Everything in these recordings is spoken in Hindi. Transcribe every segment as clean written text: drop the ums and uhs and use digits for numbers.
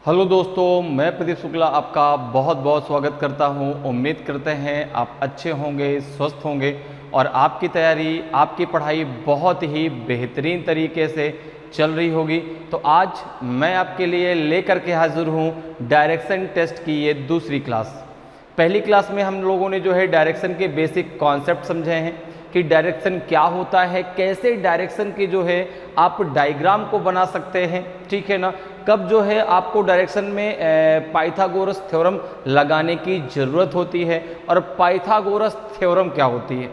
हेलो दोस्तों, मैं प्रदीप शुक्ला आपका बहुत बहुत स्वागत करता हूं। उम्मीद करते हैं आप अच्छे होंगे, स्वस्थ होंगे और आपकी तैयारी, आपकी पढ़ाई बहुत ही बेहतरीन तरीके से चल रही होगी। तो आज मैं आपके लिए लेकर के हाजिर हूं डायरेक्शन टेस्ट की ये दूसरी क्लास। पहली क्लास में हम लोगों ने जो है डायरेक्शन के बेसिक कॉन्सेप्ट समझे हैं कि डायरेक्शन क्या होता है, कैसे डायरेक्शन की जो है आप डायग्राम को बना सकते हैं, ठीक है ना। कब जो है आपको डायरेक्शन में पाइथागोरस थ्योरम लगाने की ज़रूरत होती है और पाइथागोरस थ्योरम क्या होती है,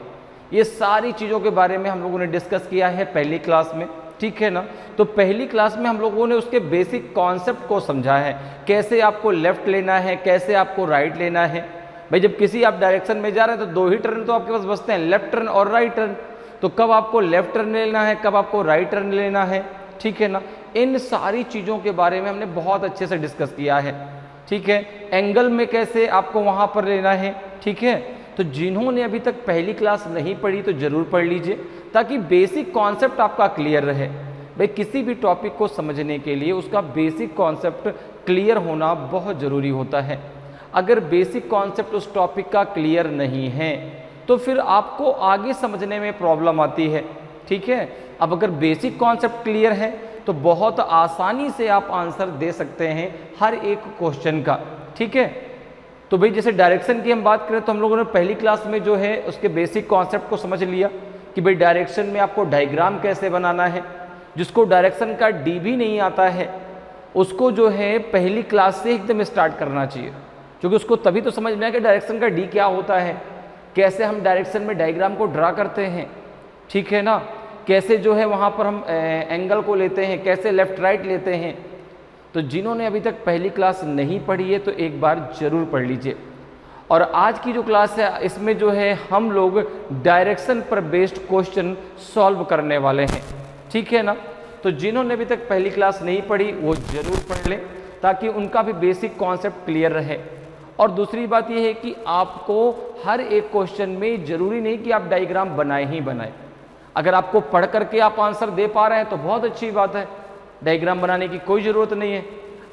ये सारी चीज़ों के बारे में हम लोगों ने डिस्कस किया है पहली क्लास में, ठीक है ना। तो पहली क्लास में हम लोगों ने उसके बेसिक कॉन्सेप्ट को समझा है, कैसे आपको लेफ्ट लेना है, कैसे आपको राइट लेना है। भाई जब किसी आप डायरेक्शन में जा रहे हैं तो दो ही टर्न तो आपके पास बचते हैं, लेफ्ट टर्न और राइट टर्न। तो कब आपको लेफ्ट टर्न लेना है, कब आपको राइट टर्न लेना है, ठीक है ना। इन सारी चीज़ों के बारे में हमने बहुत अच्छे से डिस्कस किया है, ठीक है। एंगल में कैसे आपको वहाँ पर लेना है, ठीक है। तो जिन्होंने अभी तक पहली क्लास नहीं पढ़ी तो ज़रूर पढ़ लीजिए, ताकि बेसिक कॉन्सेप्ट आपका क्लियर रहे। भाई किसी भी टॉपिक को समझने के लिए उसका बेसिक कॉन्सेप्ट क्लियर होना बहुत ज़रूरी होता है। अगर बेसिक कॉन्सेप्ट उस टॉपिक का क्लियर नहीं है तो फिर आपको आगे समझने में प्रॉब्लम आती है, ठीक है। अब अगर बेसिक कॉन्सेप्ट क्लियर है तो बहुत आसानी से आप आंसर दे सकते हैं हर एक क्वेश्चन का, ठीक है। तो भाई जैसे डायरेक्शन की हम बात करें तो हम लोगों ने पहली क्लास में जो है उसके बेसिक कॉन्सेप्ट को समझ लिया कि भाई डायरेक्शन में आपको डायग्राम कैसे बनाना है। जिसको डायरेक्शन का डी भी नहीं आता है उसको जो है पहली क्लास से एकदम स्टार्ट करना चाहिए, क्योंकि उसको तभी तो समझ में आया कि डायरेक्शन का डी क्या होता है, कैसे हम डायरेक्शन में डायग्राम को ड्रा करते हैं, ठीक है ना। कैसे जो है वहाँ पर हम एंगल को लेते हैं, कैसे लेफ्ट राइट लेते हैं। तो जिन्होंने अभी तक पहली क्लास नहीं पढ़ी है तो एक बार ज़रूर पढ़ लीजिए। और आज की जो क्लास है इसमें जो है हम लोग डायरेक्शन पर बेस्ड क्वेश्चन सॉल्व करने वाले हैं, ठीक है ना। तो जिन्होंने अभी तक पहली क्लास नहीं पढ़ी वो ज़रूर पढ़ लें, ताकि उनका भी बेसिक कॉन्सेप्ट क्लियर रहे। और दूसरी बात यह है कि आपको हर एक क्वेश्चन में ज़रूरी नहीं कि आप डायग्राम बनाए ही बनाए। अगर आपको पढ़ करके आप आंसर दे पा रहे हैं तो बहुत अच्छी बात है, डायग्राम बनाने की कोई ज़रूरत नहीं है।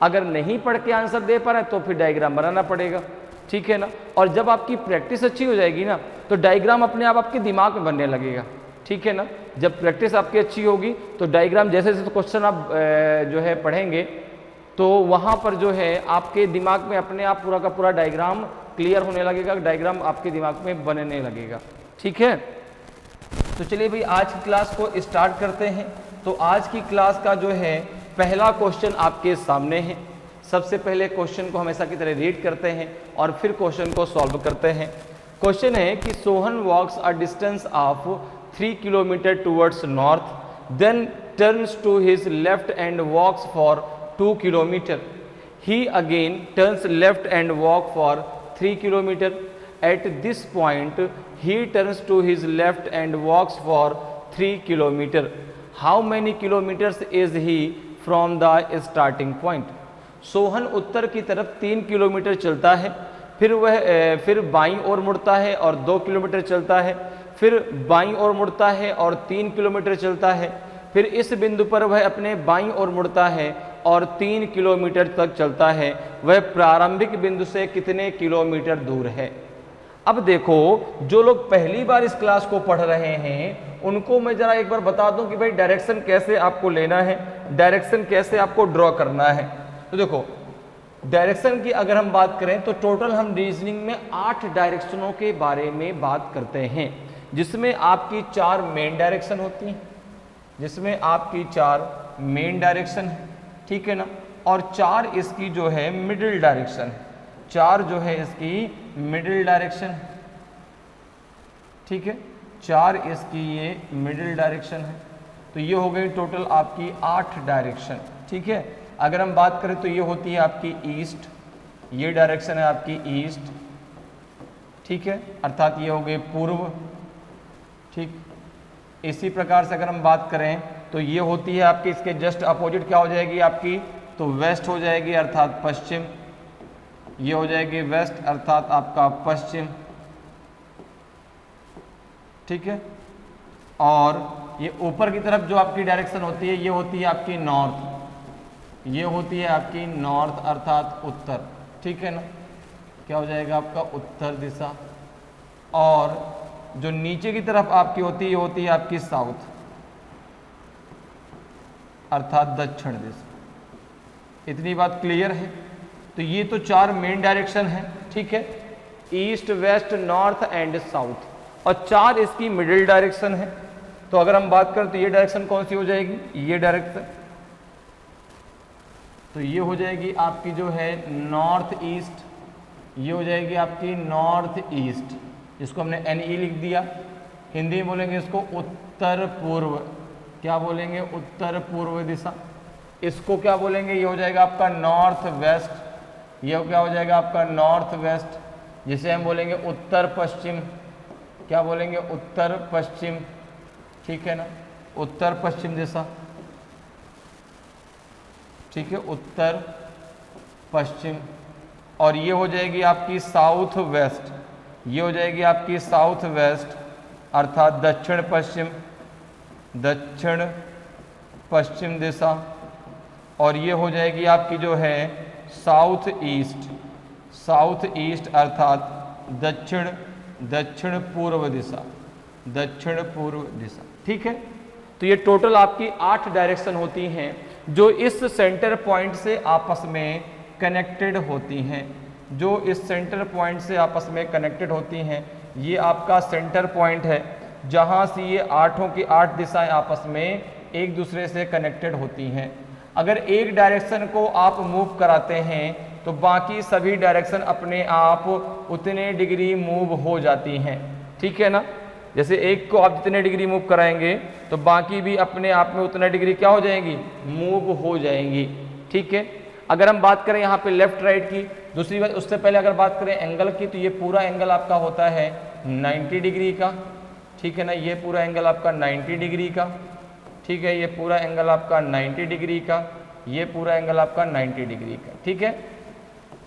अगर नहीं पढ़ के आंसर दे पा रहे हैं तो फिर डायग्राम बनाना पड़ेगा, ठीक है ना। और जब आपकी प्रैक्टिस अच्छी हो जाएगी ना तो डायग्राम अपने आप आपके दिमाग में बनने लगेगा, ठीक है ना। जब प्रैक्टिस आपकी अच्छी होगी तो डायग्राम जैसे जैसे क्वेश्चन आप जो है पढ़ेंगे तो वहाँ पर जो है आपके दिमाग में अपने आप पूरा का पूरा डायग्राम क्लियर होने लगेगा, डायग्राम आपके दिमाग में बनने लगेगा, ठीक है। तो चलिए भाई आज की क्लास को स्टार्ट करते हैं। तो आज की क्लास का जो है पहला क्वेश्चन आपके सामने है। सबसे पहले क्वेश्चन को हमेशा की तरह रीड करते हैं और फिर क्वेश्चन को सॉल्व करते हैं। क्वेश्चन है कि Sohan walks a distance of 3 kilometre towards north, then turns to his left and walks for 2 kilometre. He again turns left and walk for 3 kilometre. At this point, he turns to his left and walks for 3 kilometer. How many kilometers is he from the starting point? Sohan उत्तर की तरफ 3 किलोमीटर चलता है, फिर बाईं ओर मुड़ता है और 2 किलोमीटर चलता है, फिर बाईं ओर मुड़ता है और 3 किलोमीटर चलता है, फिर इस बिंदु पर वह अपने बाईं ओर मुड़ता है और 3 किलोमीटर तक चलता है। वह प्रारंभिक बिंदु से कितने किलोमीटर दूर है। अब देखो, जो लोग पहली बार इस क्लास को पढ़ रहे हैं उनको मैं जरा एक बार बता दूं कि भाई डायरेक्शन कैसे आपको लेना है, डायरेक्शन कैसे आपको ड्रॉ करना है। तो देखो, डायरेक्शन की अगर हम बात करें तो टोटल हम रीजनिंग में 8 डायरेक्शनों के बारे में बात करते हैं, जिसमें आपकी 4 मेन डायरेक्शन होती हैं, जिसमें आपकी 4 मेन डायरेक्शन है, ठीक है ना। और 4 इसकी जो है मिडिल डायरेक्शन है, 4 जो है इसकी मिडिल डायरेक्शन, ठीक है। 4 इसकी ये मिडिल डायरेक्शन है। तो ये हो गई टोटल आपकी 8 डायरेक्शन, ठीक है। अगर हम बात करें तो ये होती है आपकी ईस्ट, ये डायरेक्शन है आपकी ईस्ट, ठीक है, अर्थात ये हो गई पूर्व, ठीक। इसी प्रकार से अगर हम बात करें तो ये होती है आपकी, इसके जस्ट अपोजिट क्या हो जाएगी आपकी, तो वेस्ट हो जाएगी अर्थात पश्चिम। ये हो जाएगी वेस्ट अर्थात आपका पश्चिम, ठीक है। और ये ऊपर की तरफ जो आपकी डायरेक्शन होती है ये होती है आपकी नॉर्थ, ये होती है आपकी नॉर्थ अर्थात उत्तर, ठीक है ना, क्या हो जाएगा आपका उत्तर दिशा। और जो नीचे की तरफ आपकी होती है आपकी साउथ अर्थात दक्षिण दिशा। इतनी बात क्लियर है। तो ये तो 4 मेन डायरेक्शन है, ठीक है, east west north and south, और 4 इसकी मिडिल डायरेक्शन है। तो अगर हम बात करें तो ये डायरेक्शन कौन सी हो जाएगी, ये डायरेक्शन, तो ये हो जाएगी आपकी जो है नॉर्थ ईस्ट, ये हो जाएगी आपकी नॉर्थ ईस्ट, जिसको हमने NE लिख दिया। हिंदी में बोलेंगे इसको उत्तर पूर्व, क्या बोलेंगे, उत्तर पूर्व दिशा। इसको क्या बोलेंगे, ये हो जाएगा आपका नॉर्थ वेस्ट, ये क्या हो जाएगा आपका नॉर्थ वेस्ट, जिसे हम बोलेंगे उत्तर पश्चिम, क्या बोलेंगे, उत्तर पश्चिम, ठीक है ना, उत्तर पश्चिम दिशा, ठीक है, उत्तर पश्चिम। और ये हो जाएगी आपकी साउथ वेस्ट, ये हो जाएगी आपकी साउथ वेस्ट अर्थात दक्षिण पश्चिम, दक्षिण पश्चिम दिशा। और ये हो जाएगी आपकी जो है साउथ ईस्ट, साउथ ईस्ट अर्थात दक्षिण दक्षिण पूर्व दिशा, दक्षिण पूर्व दिशा, ठीक है। तो ये टोटल आपकी 8 डायरेक्शन होती हैं जो इस सेंटर पॉइंट से आपस में कनेक्टेड होती हैं, जो इस सेंटर पॉइंट से आपस में कनेक्टेड होती हैं। ये आपका सेंटर पॉइंट है जहाँ से ये 8 की 8 दिशाएं आपस में एक दूसरे से कनेक्टेड होती हैं। अगर एक डायरेक्शन को आप मूव कराते हैं तो बाकी सभी डायरेक्शन अपने आप उतने डिग्री मूव हो जाती हैं, ठीक है ना। जैसे एक को आप जितने डिग्री मूव कराएंगे तो बाकी भी अपने आप में उतना डिग्री क्या हो जाएंगी, मूव हो जाएंगी, ठीक है। अगर हम बात करें यहाँ पे लेफ्ट राइट की, दूसरी बात उससे पहले अगर बात करें एंगल की, तो ये पूरा एंगल आपका होता है 90 डिग्री का, ठीक है ना, ये पूरा एंगल आपका 90 डिग्री का, ठीक है, ये पूरा एंगल आपका 90 डिग्री का, ये पूरा एंगल आपका 90 डिग्री का, ठीक है,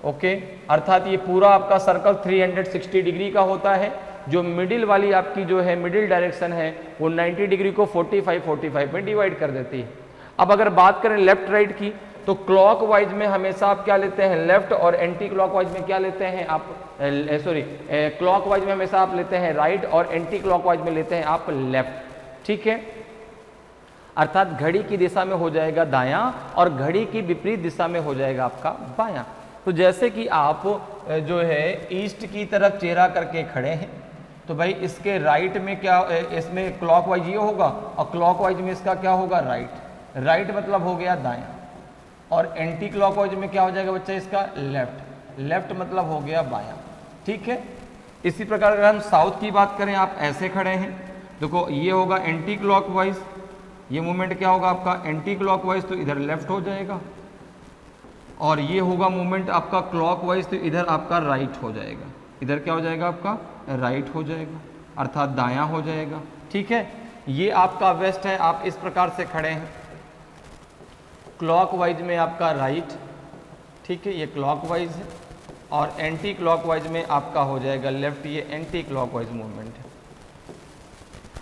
ओके। अर्थात ये पूरा आपका सर्कल 360 डिग्री का होता है। जो मिडिल वाली आपकी जो है मिडिल डायरेक्शन है वो 90 डिग्री को 45 में डिवाइड कर देती है। अब अगर बात करें लेफ्ट राइट की, तो क्लॉकवाइज में हमेशा आप क्या लेते हैं, लेफ्ट, और एंटी क्लॉकवाइज में क्या लेते हैं आप, क्लॉकवाइज में हमेशा आप लेते हैं राइट, और एंटी क्लॉकवाइज में लेते हैं आप लेफ्ट, ठीक है। अर्थात घड़ी की दिशा में हो जाएगा दायां और घड़ी की विपरीत दिशा में हो जाएगा आपका बायां। तो जैसे कि आप जो है ईस्ट की तरफ चेहरा करके खड़े हैं, तो भाई इसके राइट में क्या, इसमें क्लॉकवाइज ये होगा और क्लॉकवाइज में इसका क्या होगा, राइट, राइट मतलब हो गया दायां, और एंटी क्लॉकवाइज में क्या हो जाएगा बच्चा इसका, लेफ्ट, लेफ्ट मतलब हो गया बायां, ठीक है। इसी प्रकार अगर हम साउथ की बात करें, आप ऐसे खड़े हैं, देखो ये होगा एंटी क्लॉकवाइज, ये मूवमेंट क्या होगा आपका एंटी क्लॉकवाइज, तो इधर लेफ्ट हो जाएगा, और ये होगा मूवमेंट आपका क्लॉकवाइज, तो इधर आपका राइट हो जाएगा, इधर क्या हो जाएगा आपका राइट हो जाएगा, अर्थात दायां हो जाएगा, ठीक है। ये आपका वेस्ट है, आप इस प्रकार से खड़े हैं, क्लॉकवाइज में आपका राइट, ठीक है, ये क्लॉकवाइज है, और एंटी क्लॉकवाइज में आपका हो जाएगा लेफ्ट, ये एंटी क्लॉकवाइज मूवमेंट है।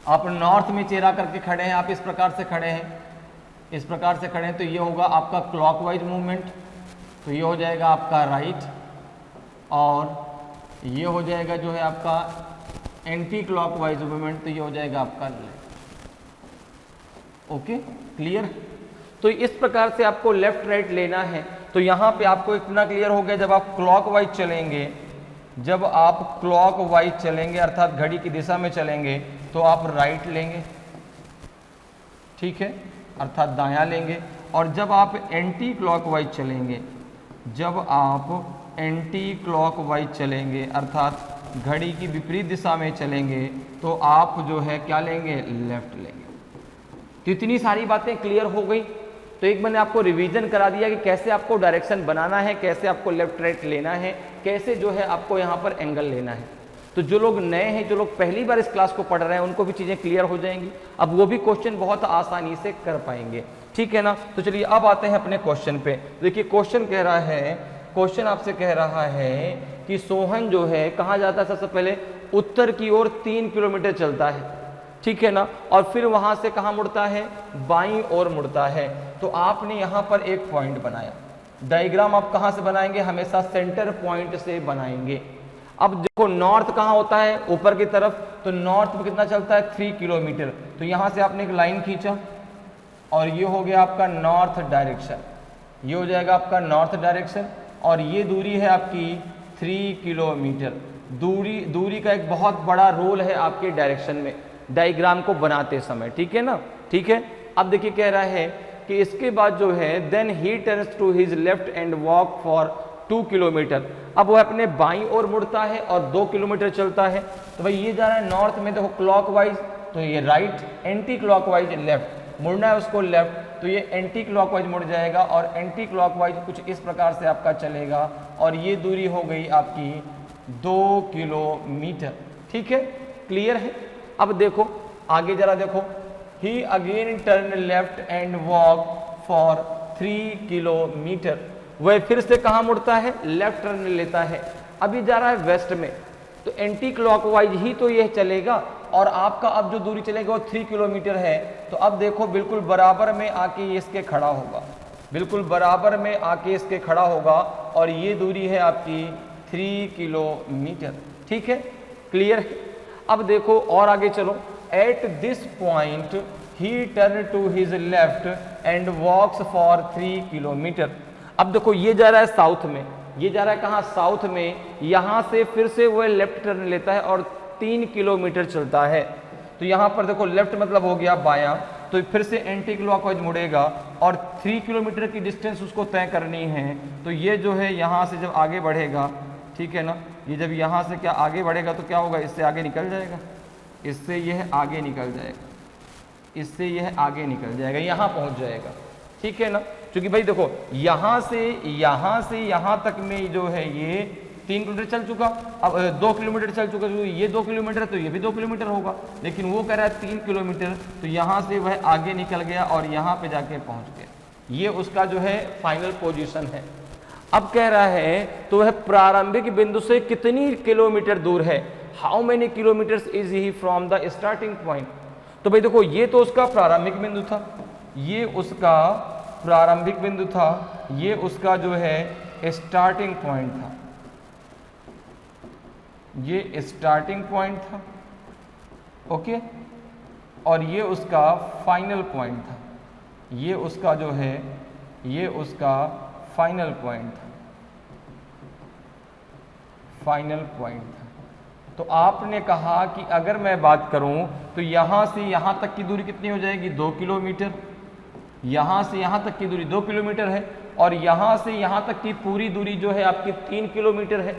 आप नॉर्थ में चेहरा करके खड़े हैं, आप इस प्रकार से खड़े हैं, इस प्रकार से खड़े हैं, तो ये होगा आपका क्लॉकवाइज मूवमेंट, तो ये हो जाएगा आपका राइट, और ये हो जाएगा जो है आपका एंटी क्लॉकवाइज मूवमेंट, तो ये हो जाएगा आपका लेफ्ट, ओके, क्लियर। तो इस प्रकार से आपको लेफ्ट राइट लेना है। तो यहाँ पे आपको इतना क्लियर हो गया, जब आप क्लॉकवाइज चलेंगे, जब आप क्लॉकवाइज चलेंगे अर्थात घड़ी की दिशा में चलेंगे, तो आप राइट लेंगे, ठीक है, अर्थात दायां लेंगे। और जब आप एंटी क्लॉकवाइज चलेंगे, जब आप एंटी क्लॉकवाइज चलेंगे अर्थात घड़ी की विपरीत दिशा में चलेंगे, तो आप जो है क्या लेंगे, लेफ्ट लेंगे। तो इतनी सारी बातें क्लियर हो गई। तो एक मैंने आपको रिवीजन करा दिया कि कैसे आपको डायरेक्शन बनाना है, कैसे आपको लेफ्ट राइट लेना है, कैसे जो है आपको यहाँ पर एंगल लेना है। तो जो लोग नए हैं, जो लोग पहली बार इस क्लास को पढ़ रहे हैं, उनको भी चीज़ें क्लियर हो जाएंगी, अब वो भी क्वेश्चन बहुत आसानी से कर पाएंगे, ठीक है ना। तो चलिए अब आते हैं अपने क्वेश्चन पे। देखिए क्वेश्चन कह रहा है, क्वेश्चन आपसे कह रहा है कि सोहन जो है कहाँ जाता है, सबसे पहले उत्तर की ओर 3 किलोमीटर चलता है। ठीक है ना, और फिर वहां से कहाँ मुड़ता है, बाईं ओर मुड़ता है। तो आपने यहाँ पर एक पॉइंट बनाया। डायग्राम आप कहाँ से बनाएंगे, हमेशा सेंटर पॉइंट से बनाएंगे। अब देखो नॉर्थ कहाँ होता है, ऊपर की तरफ, तो नॉर्थ में कितना चलता है 3 किलोमीटर। तो यहाँ से आपने एक लाइन खींचा और ये हो गया आपका नॉर्थ डायरेक्शन, ये हो जाएगा आपका नॉर्थ डायरेक्शन, और ये दूरी है आपकी 3 किलोमीटर। दूरी का एक बहुत बड़ा रोल है आपके डायरेक्शन में, डायग्राम को बनाते समय, ठीक है ना। ठीक है, अब देखिए कह रहा है कि इसके बाद जो है then he turns to his left and walk for 2 kilometre. अब वो अपने बाईं ओर मुड़ता है और 2 किलोमीटर चलता है। तो भाई ये जा रहा है नॉर्थ में, देखो क्लॉकवाइज, तो ये राइट, एंटी क्लॉकवाइज लेफ्ट, मुड़ना है उसको लेफ्ट, तो ये एंटी क्लॉकवाइज मुड़ जाएगा और एंटी क्लॉकवाइज कुछ इस प्रकार से आपका चलेगा, और ये दूरी हो गई आपकी 2 किलोमीटर। ठीक है, क्लियर है। अब देखो आगे जरा देखो, he again turn left and walk for 3 kilometre. वह फिर से कहाँ मुड़ता है, लेफ्ट टर्न लेता है। अभी जा रहा है वेस्ट में, तो एंटी क्लॉकवाइज ही तो यह चलेगा, और आपका अब जो दूरी चलेगा वो 3 किलोमीटर है। तो अब देखो बिल्कुल बराबर में आके ये इसके खड़ा होगा, बिल्कुल बराबर में आके इसके खड़ा होगा, और ये दूरी है आपकी 3 किलोमीटर। ठीक है, क्लियर है। अब देखो और आगे चलो, at this point he turn to his left and walks for 3 kilometre. अब देखो ये जा रहा है साउथ में, ये जा रहा है कहाँ, साउथ में। यहाँ से फिर से वह लेफ्ट टर्न लेता है और 3 किलोमीटर चलता है। तो यहाँ पर देखो लेफ्ट मतलब हो गया बायां, तो फिर से एंटी क्लॉकवाइज मुड़ेगा और 3 किलोमीटर की डिस्टेंस उसको तय करनी है। तो ये जो है यहाँ से जब आगे बढ़ेगा, ठीक है ना, ये जब यहाँ से क्या आगे बढ़ेगा तो क्या होगा, इससे आगे निकल जाएगा, इससे यह आगे निकल जाएगा, इससे यह आगे निकल जाएगा, यहाँ पहुँच जाएगा। ठीक है ना, क्योंकि भाई देखो यहाँ से यहाँ तक में जो है ये 3 किलोमीटर चल चुका, अब 2 किलोमीटर चल चुका, तो ये 2 किलोमीटर, तो ये भी 2 किलोमीटर होगा, लेकिन वो कह रहा है 3 किलोमीटर। तो यहाँ से वह आगे निकल गया और यहाँ पे जाके पहुँच गया, ये उसका जो है फाइनल पोजीशन है। अब कह रहा है तो वह प्रारंभिक बिंदु से कितनी किलोमीटर दूर है, how many kilometres is he from the starting point. तो भाई देखो ये तो उसका प्रारंभिक बिंदु था, ये उसका प्रारंभिक बिंदु था, ये उसका जो है स्टार्टिंग पॉइंट था, ये स्टार्टिंग पॉइंट था, ओके, और ये उसका फाइनल पॉइंट था, ये उसका जो है ये उसका फाइनल पॉइंट था, फाइनल पॉइंट था। तो आपने कहा कि अगर मैं बात करूं तो यहां से यहां तक की दूरी कितनी हो जाएगी, 2 किलोमीटर। यहां से यहां तक की दूरी 2 किलोमीटर है, और यहां से यहां तक की पूरी दूरी जो है आपकी 3 किलोमीटर है।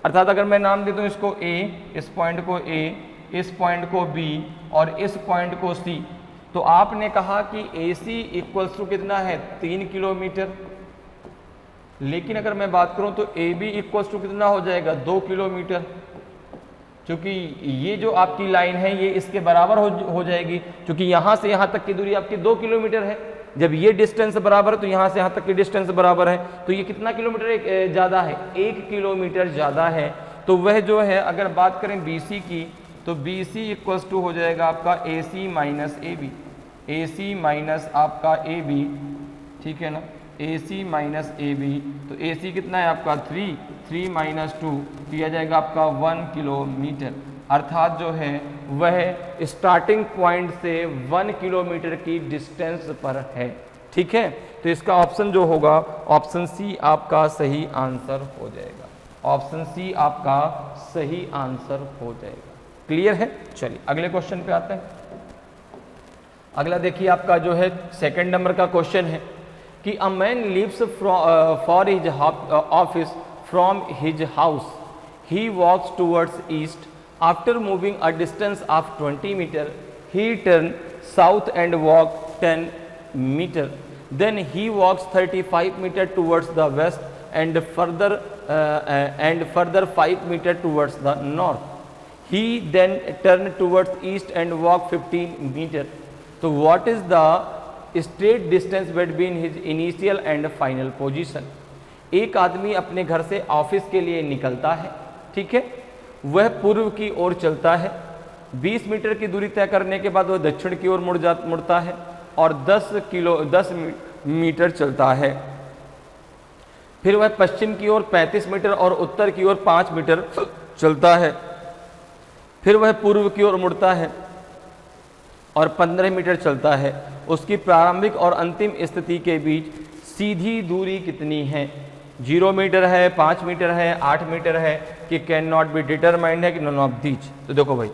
अर्थात अगर मैं नाम दे दूं इसको ए, इस पॉइंट को ए, इस पॉइंट को बी और इस पॉइंट को सी, तो आपने कहा कि ए सी इक्वल्स टू कितना है, 3 किलोमीटर। लेकिन अगर मैं बात करूं तो ए बी इक्वल्स टू कितना हो जाएगा, 2 किलोमीटर, क्योंकि ये जो आपकी लाइन है ये इसके बराबर हो जाएगी, क्योंकि यहाँ से यहाँ तक की दूरी आपकी 2 किलोमीटर है। जब ये डिस्टेंस बराबर है तो यहाँ से यहाँ तक की डिस्टेंस बराबर है, तो ये कितना किलोमीटर ज़्यादा है, 1 किलोमीटर ज़्यादा है। तो वह जो है अगर बात करें BC की, तो BC इक्वल्स टू हो जाएगा आपका AC minus AB, AC minus आपका AB, ठीक है ना, AC माइनस AB। तो AC कितना है आपका 3 माइनस 2, किया जाएगा आपका 1 किलोमीटर। अर्थात जो है वह स्टार्टिंग पॉइंट से 1 किलोमीटर की डिस्टेंस पर है। ठीक है, तो इसका ऑप्शन जो होगा ऑप्शन सी आपका सही आंसर हो जाएगा, ऑप्शन सी आपका सही आंसर हो जाएगा। क्लियर है। चलिए अगले क्वेश्चन पे आते हैं। अगला देखिए आपका जो है सेकंड नंबर का क्वेश्चन है कि a man leaves for his office from his house, he walks towards east, after moving a distance of 20 metre he turn south and walk 10 metre, then he walks 35 metre towards the west and further 5 metre towards the north, he then turn towards east and walk 15 meter. तो what is the straight distance between his initial and final position? एक आदमी अपने घर से ऑफिस के लिए निकलता है, ठीक है, वह पूर्व की ओर चलता है, 20 मीटर की दूरी तय करने के बाद वह दक्षिण की ओर मुड़ता है और 10 मीटर चलता है। फिर वह पश्चिम की ओर 35 मीटर और उत्तर की ओर 5 मीटर चलता है। फिर वह पूर्व की ओर मुड़ता है और 15 मीटर चलता है। उसकी प्रारंभिक और अंतिम स्थिति के बीच सीधी दूरी कितनी है? 0 मीटर है, 5 मीटर है, 8 मीटर है कि कैन नॉट बी डिटरमाइंड है कि नॉन ऑफ दीज। तो देखो भाई,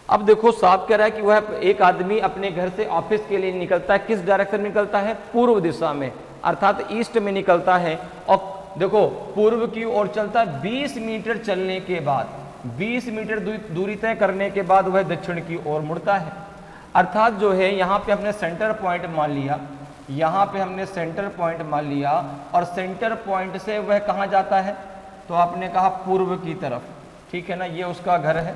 अब देखो साफ कह रहा है कि वह एक आदमी अपने घर से ऑफिस के लिए निकलता है, किस डायरेक्शन में निकलता है? पूर्व दिशा में, अर्थात ईस्ट में निकलता है। और देखो पूर्व की ओर चलता है। 20 मीटर चलने के बाद, 20 मीटर दूरी तय करने के बाद वह दक्षिण की ओर मुड़ता है। अर्थात जो है यहाँ पे हमने सेंटर पॉइंट मान लिया, यहाँ पे हमने सेंटर पॉइंट मान लिया और सेंटर पॉइंट से वह कहाँ जाता है? तो आपने कहा पूर्व की तरफ, ठीक है ना। ये उसका घर है,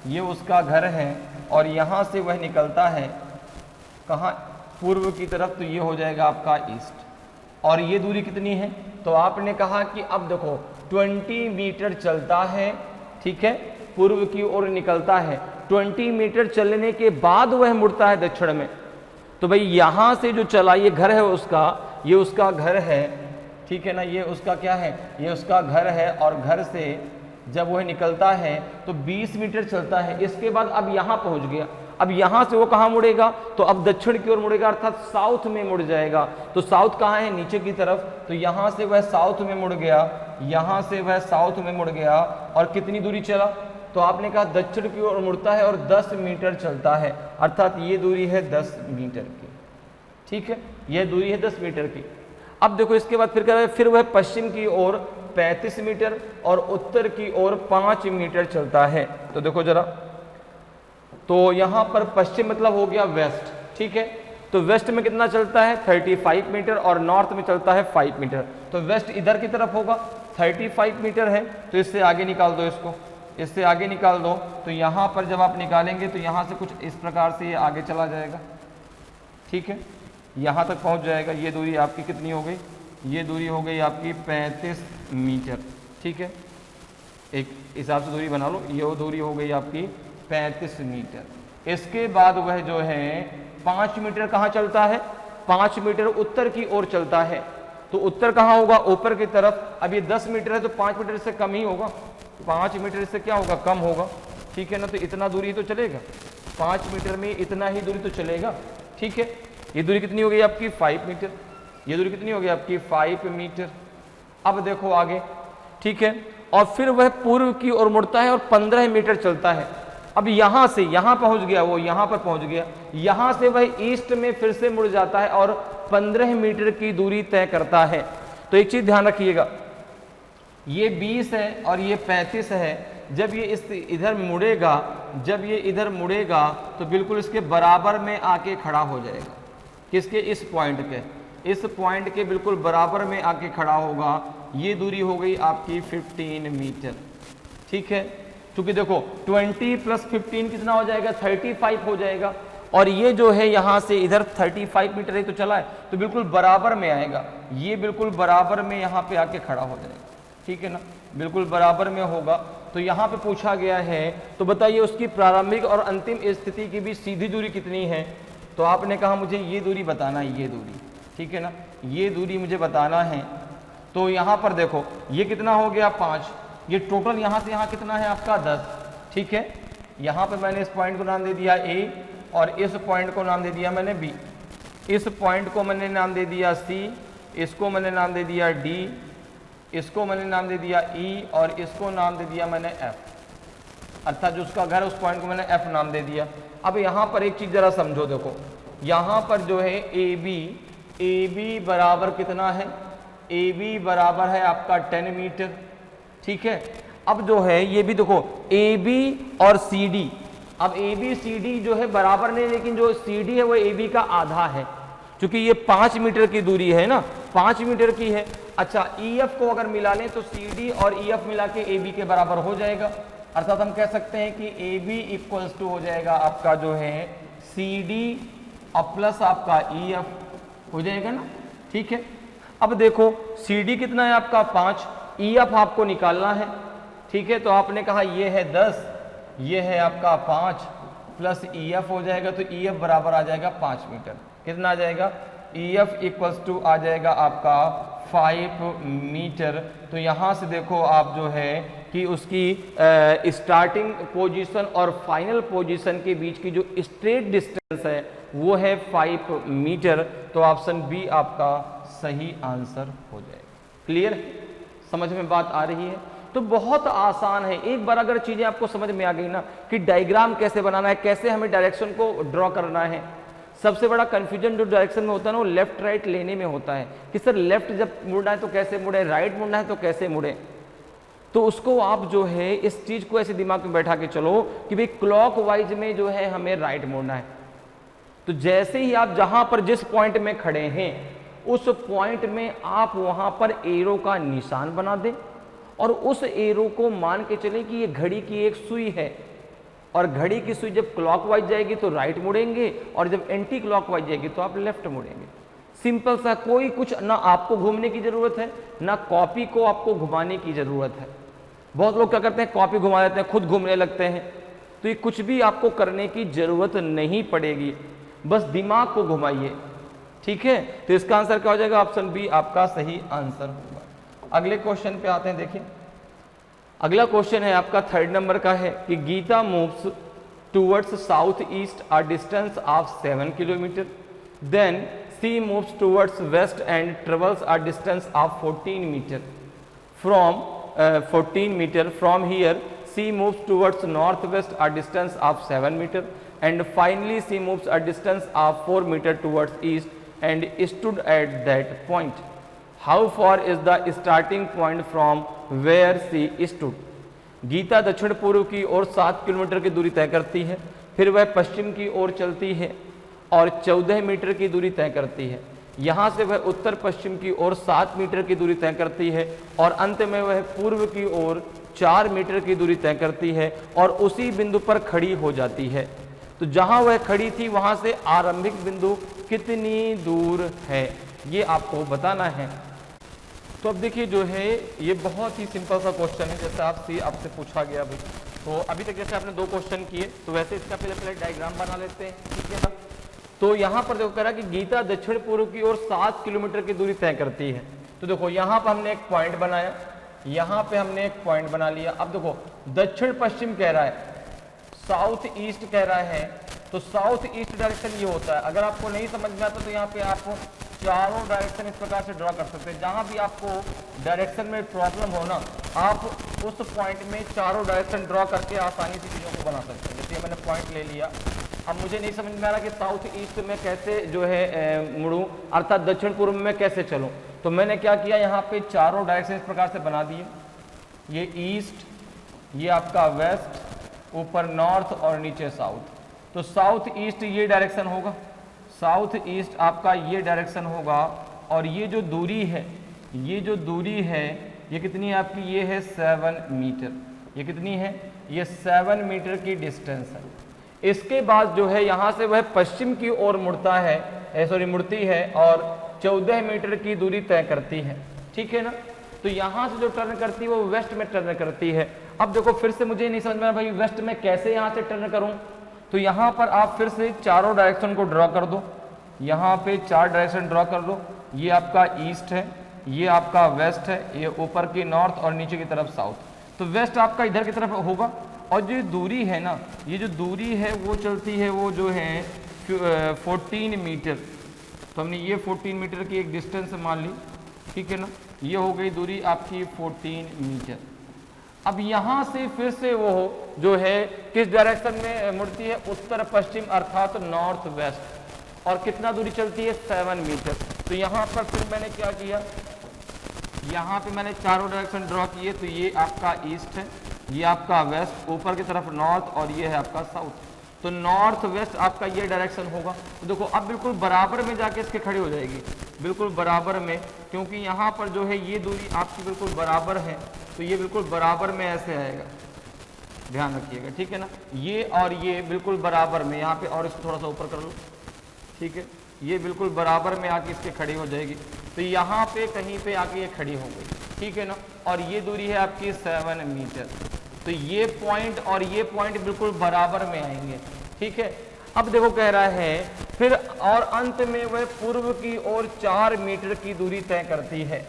ये उसका घर है और यहाँ से वह निकलता है कहाँ? पूर्व की तरफ। तो ये हो जाएगा आपका ईस्ट। और ये दूरी कितनी है? तो आपने कहा कि अब देखो 20 मीटर चलता है, ठीक है, पूर्व की ओर निकलता है। 20 मीटर चलने के बाद वह मुड़ता है दक्षिण में। तो भाई यहाँ से जो चला, ये घर है उसका, ये उसका घर है, ठीक है ना, ये उसका क्या है? ये उसका घर है। और घर से जब वह निकलता है तो 20 मीटर चलता है। इसके बाद अब यहाँ पहुँच गया। अब यहाँ से वो कहाँ मुड़ेगा? तो अब दक्षिण की ओर मुड़ेगा, अर्थात साउथ में मुड़ जाएगा। तो साउथ कहाँ है? नीचे की तरफ। तो यहाँ से वह साउथ में मुड़ गया, यहाँ से वह साउथ में मुड़ गया। और कितनी दूरी चला? तो आपने कहा दक्षिण की ओर मुड़ता है और 10 मीटर चलता है, अर्थात ये दूरी है 10 मीटर की, ठीक है, ये दूरी है 10 मीटर की। अब देखो इसके बाद फिर कह रहा है, फिर वह पश्चिम की ओर 35 मीटर और उत्तर की ओर 5 मीटर चलता है। तो देखो जरा, तो यहाँ पर पश्चिम मतलब हो गया वेस्ट, ठीक है। तो वेस्ट में कितना चलता है? 35 मीटर और नॉर्थ में चलता है 5 मीटर। तो वेस्ट इधर की तरफ होगा, 35 मीटर है। तो इससे आगे निकाल दो, इसको इससे आगे निकाल दो। तो यहाँ पर जब आप निकालेंगे तो यहाँ से कुछ इस प्रकार से ये आगे चला जाएगा, ठीक है, यहाँ तक पहुँच जाएगा। ये दूरी आपकी कितनी हो गई? ये दूरी हो गई आपकी 35 मीटर, ठीक है। एक हिसाब से दूरी बना लो, ये दूरी हो गई आपकी 35 मीटर। इसके बाद वह जो है 5 मीटर कहाँ चलता है? 5 मीटर उत्तर की ओर चलता है। तो उत्तर कहाँ होगा? ऊपर की तरफ। अब ये 10 मीटर है तो 5 मीटर से कम ही होगा, 5 मीटर से क्या होगा? कम होगा, ठीक है ना। तो इतना दूरी तो चलेगा, 5 मीटर में इतना ही दूरी तो चलेगा, ठीक है। ये दूरी कितनी हो गई आपकी? 5 मीटर। ये दूरी कितनी हो गई आपकी? 5 मीटर। अब देखो आगे, ठीक है। और फिर वह पूर्व की ओर मुड़ता है और 15 मीटर चलता है। अब यहाँ से यहाँ पहुँच गया, वो यहाँ पर पहुँच गया। यहाँ से वह ईस्ट में फिर से मुड़ जाता है और 15 मीटर की दूरी तय करता है। तो एक चीज़ ध्यान रखिएगा, ये 20 है और ये 35 है। जब ये इधर मुड़ेगा, जब ये इधर मुड़ेगा तो बिल्कुल इसके बराबर में आके खड़ा हो जाएगा। किसके? इस पॉइंट के, इस पॉइंट के बिल्कुल बराबर में आके खड़ा होगा। ये दूरी हो गई आपकी 15 मीटर, ठीक है। क्योंकि देखो 20 + 15 कितना हो जाएगा? 35 हो जाएगा। और ये जो है यहाँ से इधर 35 मीटर ही तो चला है, तो बिल्कुल बराबर में आएगा। ये बिल्कुल बराबर में यहाँ पे आके खड़ा हो जाएगा, ठीक है ना, बिल्कुल बराबर में होगा। तो यहाँ पे पूछा गया है, तो बताइए उसकी प्रारंभिक और अंतिम स्थिति की भी सीधी दूरी कितनी है? तो आपने कहा मुझे ये दूरी बताना है, ये दूरी, ठीक है ना, ये दूरी मुझे बताना है। तो यहाँ पर देखो ये कितना हो गया? 5। ये टोटल यहाँ से यहाँ कितना है आपका? 10, ठीक है। यहाँ पे मैंने इस पॉइंट को नाम दे दिया A और इस पॉइंट को नाम दे दिया मैंने B। इस पॉइंट को मैंने नाम दे दिया C, इसको मैंने नाम दे दिया D, इसको मैंने नाम दे दिया E और इसको नाम दे दिया मैंने F। अर्थात जो उसका घर है उस पॉइंट को मैंने F नाम दे दिया। अब यहाँ पर एक चीज़ ज़रा समझो, देखो यहाँ पर जो है AB बराबर कितना है? AB बराबर है आपका 10 मीटर, ठीक है। अब जो है ये भी देखो AB और CD, अब AB CD जो है बराबर नहीं, लेकिन जो CD है वो AB का आधा है, क्योंकि ये 5 मीटर की दूरी है ना, 5 मीटर की है। अच्छा, EF को अगर मिला लें तो CD और EF मिला के AB के बराबर हो जाएगा। अर्थात हम कह सकते हैं कि AB = हो जाएगा आपका जो है CD और प्लस आपका EF हो जाएगा ना, ठीक है। अब देखो CD कितना है आपका? 5, EF आपको निकालना है, ठीक है। तो आपने कहा ये है 10, ये है आपका 5 प्लस EF हो जाएगा, तो EF बराबर आ जाएगा 5 मीटर। कितना आ जाएगा? EF इक्वल्स टू आ जाएगा आपका 5 मीटर। तो यहाँ से देखो आप जो है कि उसकी स्टार्टिंग पोजीशन और फाइनल पोजीशन के बीच की जो स्ट्रेट डिस्टेंस है वो है 5 मीटर। तो ऑप्शन बी आपका सही आंसर हो जाएगा। क्लियर? समझ में बात आ रही है? तो बहुत आसान है। एक बार अगर चीजें आपको समझ में आ गई ना कि डायग्राम कैसे बनाना है, कैसे हमें डायरेक्शन को ड्रॉ करना है। सबसे बड़ा कंफ्यूजन जो डायरेक्शन में होता है ना वो लेफ्ट राइट लेने में होता है कि सर लेफ्ट जब मुड़ना है तो कैसे मुड़े, राइट मुड़ना है तो कैसे मुड़े। तो उसको आप जो है इस चीज को ऐसे दिमाग में बैठा के चलो कि भाई क्लॉकवाइज में जो है हमें राइट मुड़ना है। तो जैसे ही आप जहां पर जिस पॉइंट में खड़े हैं उस पॉइंट में आप वहां पर एरो का निशान बना दें और उस एरो को मान के चलें कि ये घड़ी की एक सुई है और घड़ी की सुई जब क्लॉकवाइज जाएगी तो राइट मुड़ेंगे और जब एंटी क्लॉकवाइज जाएगी तो आप लेफ्ट मुड़ेंगे। सिंपल सा, कोई कुछ ना आपको घूमने की जरूरत है ना कॉपी को आपको घुमाने की जरूरत है। बहुत लोग क्या करते हैं, कॉपी घुमा देते हैं, खुद घूमने लगते हैं। तो ये कुछ भी आपको करने की जरूरत नहीं पड़ेगी, बस दिमाग को घुमाइए। ठीक है, तो इसका आंसर क्या हो जाएगा? ऑप्शन बी आपका सही आंसर होगा। अगले क्वेश्चन पे आते हैं। देखिए अगला क्वेश्चन है आपका 3rd नंबर का है कि Geeta moves towards south east a distance of 7 kilometre, then she moves towards west and travels a distance of 14 metre from 14 metre from here she moves towards north west a distance of 7 metre and finally she moves a distance of 4 meter towards east and stood at that point. How far is the starting point from where she stood? Gita दक्षिण पूर्व की ओर 7 किलोमीटर की दूरी तय करती है, फिर वह पश्चिम की ओर चलती है और 14 मीटर की दूरी तय करती है। यहाँ से वह उत्तर पश्चिम की ओर 7 मीटर की दूरी तय करती है और अंत में वह पूर्व की ओर 4 मीटर की दूरी तय करती है और उसी बिंदु पर खड़ी हो जाती है। तो जहां वह खड़ी थी वहां से आरंभिक बिंदु कितनी दूर है, ये आपको बताना है। तो अब देखिए जो है ये बहुत ही सिंपल सा क्वेश्चन है, जैसे आपसे पूछा गया भाई। तो अभी तक जैसे आपने 2 क्वेश्चन किए तो वैसे इसका पहले डायग्राम बना लेते हैं। ठीक है ना? तो यहाँ पर देखो कह रहा कि गीता दक्षिण पूर्व की ओर 7 किलोमीटर की दूरी तय करती है। तो देखो यहाँ पर हमने एक पॉइंट बनाया, यहाँ पे हमने एक पॉइंट बना लिया। अब देखो दक्षिण पश्चिम कह रहा है, साउथ ईस्ट कह रहा है, तो साउथ ईस्ट डायरेक्शन ये होता है। अगर आपको नहीं समझ में आता तो यहाँ पे आप चारों डायरेक्शन इस प्रकार से ड्रॉ कर सकते हैं। जहां भी आपको डायरेक्शन में प्रॉब्लम हो ना, आप उस पॉइंट में चारों डायरेक्शन ड्रॉ करके आसानी से चीज़ों को बना सकते हैं। जैसे मैंने पॉइंट ले लिया, अब मुझे नहीं समझ में आ रहा कि साउथ ईस्ट में कैसे जो है मुड़ूं, अर्थात दक्षिण पूर्व में कैसे चलूं। तो मैंने क्या किया, यहाँ पे चारों डायरेक्शन इस प्रकार से बना दिए। ये ईस्ट, ये आपका वेस्ट, ऊपर नॉर्थ और नीचे साउथ। तो साउथ ईस्ट ये डायरेक्शन होगा, साउथ ईस्ट आपका ये डायरेक्शन होगा और ये जो दूरी है, ये जो दूरी है ये कितनी है आपकी, ये है 7 मीटर। ये कितनी है, ये 7 मीटर की डिस्टेंस है। इसके बाद जो है यहाँ से वह पश्चिम की ओर मुड़ता है, मुड़ती है और 14 मीटर की दूरी तय करती है। ठीक है ना? तो यहाँ से जो टर्न करती है वो वेस्ट में टर्न करती है। अब देखो फिर से मुझे नहीं समझ में आ रहा भाई वेस्ट में कैसे यहाँ से टर्न करूँ। तो यहाँ पर आप फिर से चारों डायरेक्शन को ड्रॉ कर दो। यहाँ पे 4 डायरेक्शन ड्रॉ कर दो। ये आपका ईस्ट है, ये आपका वेस्ट है, ये ऊपर की नॉर्थ और नीचे की तरफ साउथ। तो वेस्ट आपका इधर की तरफ होगा और जो दूरी है ना, ये जो दूरी है वो चलती है, वो जो है 14 मीटर। तो हमने ये 14 मीटर की एक डिस्टेंस मान ली। ठीक है ना? ये हो गई दूरी आपकी 14 मीटर। अब यहाँ से फिर से वो जो है किस डायरेक्शन में मुड़ती है, उत्तर पश्चिम अर्थात नॉर्थ वेस्ट। और कितना दूरी चलती है, 7 मीटर। तो यहाँ पर फिर मैंने क्या किया, यहाँ पे मैंने चारों डायरेक्शन ड्रॉ किए। तो ये आपका ईस्ट है, ये आपका वेस्ट, ऊपर की तरफ नॉर्थ और ये है आपका साउथ। तो नॉर्थ वेस्ट आपका ये डायरेक्शन होगा। तो देखो अब बिल्कुल बराबर में जाके इसके खड़ी हो जाएगी, बिल्कुल बराबर में, क्योंकि यहाँ पर जो है ये दूरी आपकी बिल्कुल बराबर है। तो ये बिल्कुल बराबर में ऐसे आएगा, ध्यान रखिएगा। ठीक है ना? ये और ये बिल्कुल बराबर में, यहाँ पे और इसको थोड़ा सा ऊपर कर लो। ठीक है? ये बिल्कुल बराबर में आके इसके खड़ी हो जाएगी। तो यहाँ पे कहीं पे आके ये खड़ी हो गई। ठीक है ना? और ये दूरी है आपकी 7 मीटर। तो तो ये पॉइंट और ये पॉइंट बिल्कुल बराबर में आएंगे, ठीक है। अब देखो कह रहा है फिर और अंत में वह पूर्व की ओर 4 मीटर की दूरी तय करती है।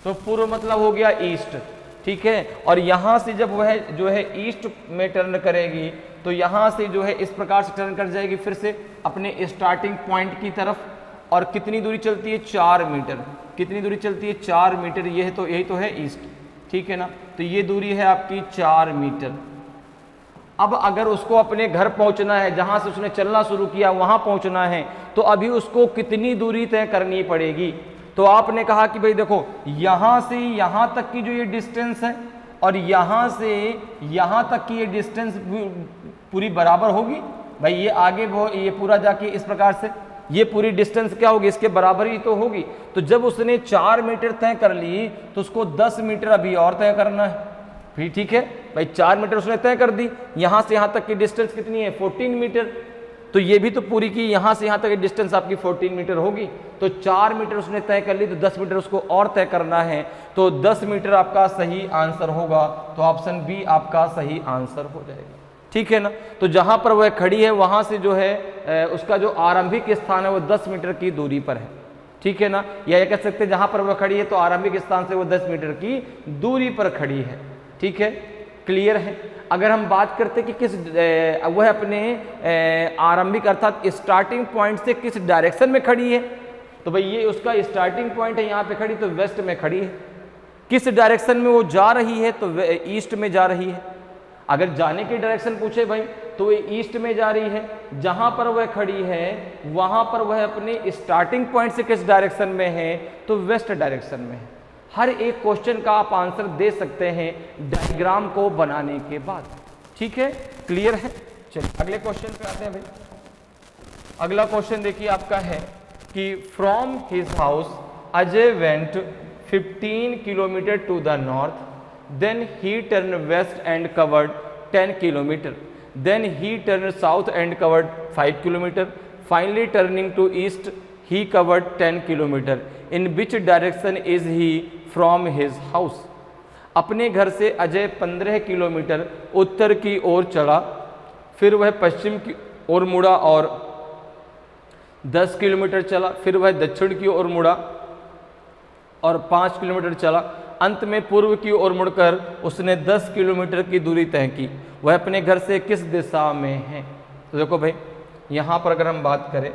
तो पूर्व मतलब हो गया ईस्ट, ठीक है। और यहां से जब वह जो है ईस्ट में टर्न करेगी तो यहां से जो है इस प्रकार से टर्न कर जाएगी फिर से अपने स्टार्टिंग पॉइंट की तरफ। और कितनी दूरी चलती है? 4 मीटर। कितनी दूरी चलती है? 4 मीटर। यही तो है ईस्ट, ठीक है ना। तो ये दूरी है आपकी 4 मीटर। अब अगर उसको अपने घर पहुंचना है, जहां से उसने चलना शुरू किया वहां पहुंचना है, तो अभी उसको कितनी दूरी तय करनी पड़ेगी? तो आपने कहा कि भाई देखो यहां से यहां तक की जो ये डिस्टेंस है और यहां से यहां तक की ये डिस्टेंस पूरी बराबर होगी। भाई ये आगे वो ये पूरा जाके इस प्रकार से ये पूरी डिस्टेंस क्या होगी? इसके बराबर ही तो होगी। तो जब उसने 4 मीटर तय कर ली तो उसको 10 मीटर अभी और तय करना है, फिर ठीक है भाई 4 मीटर उसने तय कर दी। यहां से यहां तक की डिस्टेंस कितनी है? 14 मीटर। तो ये भी तो पूरी की यहां से यहां तक की डिस्टेंस आपकी 14 मीटर होगी। तो 4 मीटर उसने तय कर ली तो 10 मीटर उसको और तय करना है। तो 10 मीटर आपका सही आंसर होगा। तो ऑप्शन बी आपका सही आंसर हो जाएगा, ठीक है ना। तो जहां पर वह खड़ी है वहां से जो है उसका जो आरंभिक स्थान है वो 10 मीटर की दूरी पर है, ठीक है ना। या ये कह सकते हैं जहां पर वह खड़ी है तो आरंभिक स्थान से वो 10 मीटर की दूरी पर खड़ी है, ठीक है। क्लियर है। अगर हम बात करते कि किस वह अपने आरंभिक अर्थात स्टार्टिंग पॉइंट से किस डायरेक्शन में खड़ी है, तो भाई ये उसका स्टार्टिंग पॉइंट है, यहाँ पे खड़ी तो वेस्ट में खड़ी है। किस डायरेक्शन में वो जा रही है? तो ईस्ट में जा रही है। अगर जाने की डायरेक्शन पूछे भाई तो वो ईस्ट में जा रही है। जहां पर वह खड़ी है वहां पर वह अपने स्टार्टिंग पॉइंट से किस डायरेक्शन में है? तो वेस्ट डायरेक्शन में है। हर एक क्वेश्चन का आप आंसर दे सकते हैं डायग्राम को बनाने के बाद, ठीक है। क्लियर है। चलिए अगले क्वेश्चन पे आते हैं भाई। अगला क्वेश्चन देखिए आपका है कि from his house Ajay went 15 kilometre to the north, then he turn west and covered 10 kilometre, then he turn south and covered 5 kilometre, finally turning to east he covered 10 kilometer. In which direction is he from his house? अपने घर से अजय 15 किलोमीटर उत्तर की ओर चला, फिर वह पश्चिम की ओर मुड़ा और 10 किलोमीटर चला, फिर वह दक्षिण की ओर मुड़ा और 5 किलोमीटर चला। अंत में पूर्व की ओर मुड़कर उसने 10 किलोमीटर की दूरी तय की। वह अपने घर से किस दिशा में है? तो देखो भाई यहाँ पर अगर हम बात करें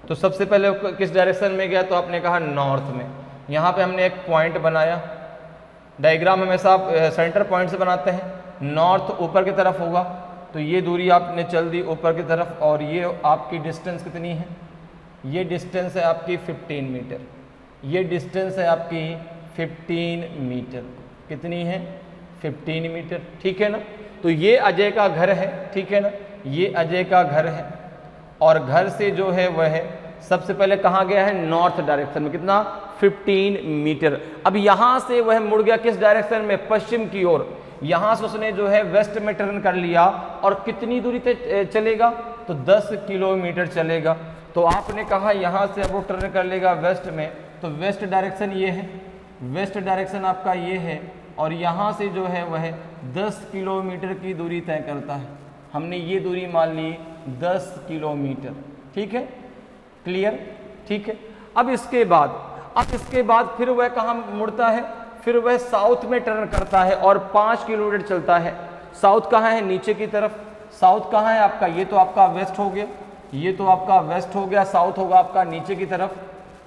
तो सबसे पहले किस डायरेक्शन में गया? तो आपने कहा नॉर्थ में। यहाँ पे हमने एक पॉइंट बनाया। डायग्राम हमेशा आप सेंटर पॉइंट से बनाते हैं। नॉर्थ ऊपर की तरफ होगा तो ये दूरी आपने चल दी ऊपर की तरफ और ये आपकी डिस्टेंस कितनी है? ये डिस्टेंस है आपकी 15 मीटर। ये डिस्टेंस है आपकी 15 मीटर। कितनी है? 15 मीटर, ठीक है ना। तो ये अजय का घर है, ठीक है ना। ये अजय का घर है और घर से जो है वह सबसे पहले कहाँ गया है? नॉर्थ डायरेक्शन में। कितना? 15 मीटर। अब यहाँ से वह मुड़ गया किस डायरेक्शन में? पश्चिम की ओर। यहाँ से उसने जो है वेस्ट में टर्न कर लिया और कितनी दूरी तक चलेगा? तो 10 किलोमीटर चलेगा। तो आपने कहा यहाँ से अब वो टर्न कर लेगा वेस्ट में, तो वेस्ट डायरेक्शन ये है, वेस्ट डायरेक्शन आपका ये है और यहाँ से जो है वह 10 किलोमीटर की दूरी तय करता है। हमने ये दूरी मान ली 10 किलोमीटर, ठीक है। क्लियर, ठीक है। अब इसके बाद फिर वह कहाँ मुड़ता है? फिर वह साउथ में टर्न करता है और 5 किलोमीटर चलता है। साउथ कहाँ है? नीचे की तरफ। साउथ कहाँ है आपका? ये तो आपका वेस्ट हो गया, ये तो आपका वेस्ट हो गया। साउथ होगा आपका नीचे की तरफ,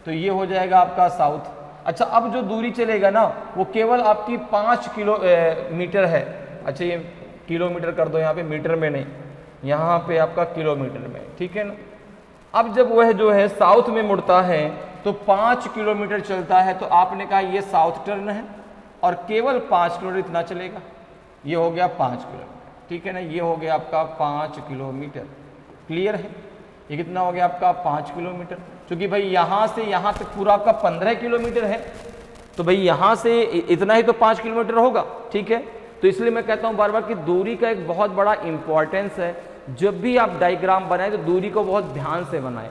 तो ये हो जाएगा आपका साउथ। अच्छा, अब जो दूरी चलेगा ना वो केवल आपकी 5 किलोमीटर है। अच्छा, ये किलोमीटर कर दो यहाँ पे, मीटर में नहीं, यहाँ पे आपका किलोमीटर में, ठीक है ना। अब जब वह जो है साउथ में मुड़ता है तो 5 किलोमीटर चलता है। तो आपने कहा ये साउथ टर्न है और केवल 5 किलोमीटर इतना चलेगा। ये हो गया 5 किलोमीटर, ठीक है ना। ये हो गया आपका 5 किलोमीटर। क्लियर है। ये कितना हो गया आपका? 5 किलोमीटर। क्योंकि भाई यहाँ से यहाँ तक पूरा आपका 15 किलोमीटर है, तो भाई यहाँ से इतना ही तो 5 किलोमीटर होगा, ठीक है। तो इसलिए मैं कहता हूँ बार बार कि दूरी का एक बहुत बड़ा इंपॉर्टेंस है। जब भी आप डायग्राम बनाएं तो दूरी को बहुत ध्यान से बनाएं।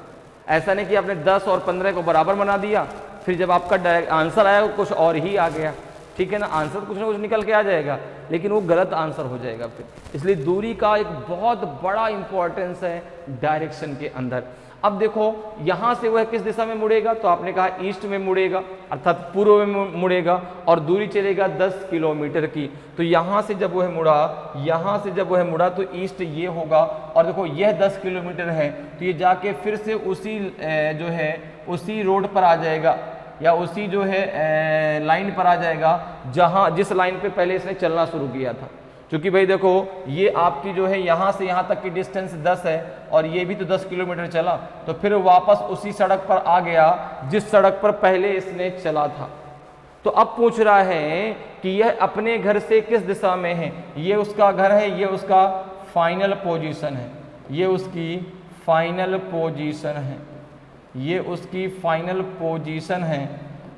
ऐसा नहीं कि आपने 10 और 15 को बराबर बना दिया, फिर जब आपका आंसर आया कुछ और ही आ गया। ठीक है ना, आंसर तो कुछ ना कुछ निकल के आ जाएगा, लेकिन वो गलत आंसर हो जाएगा फिर। इसलिए दूरी का एक बहुत बड़ा इंपॉर्टेंस है डायरेक्शन के अंदर। अब देखो यहां से वह किस दिशा में मुड़ेगा, तो आपने कहा ईस्ट में मुड़ेगा, अर्थात पूर्व में मुड़ेगा, और दूरी चलेगा 10 किलोमीटर की। तो यहां से जब वह मुड़ा, यहां से जब वह मुड़ा तो ईस्ट ये होगा, और देखो यह 10 किलोमीटर है, तो ये जाके फिर से उसी जो है उसी रोड पर आ जाएगा, या उसी जो है लाइन पर आ जाएगा जहां जिस लाइन पे पहले इसने चलना शुरू किया था। क्योंकि भाई देखो ये आपकी जो है यहाँ से यहाँ तक की डिस्टेंस 10 है, और ये भी तो 10 किलोमीटर चला, तो फिर वापस उसी सड़क पर आ गया जिस सड़क पर पहले इसने चला था। तो अब पूछ रहा है कि यह अपने घर से किस दिशा में है। ये उसका घर है, ये उसका फाइनल पोजीशन है, ये उसकी फाइनल पोजीशन है, ये उसकी फाइनल पोजीशन है।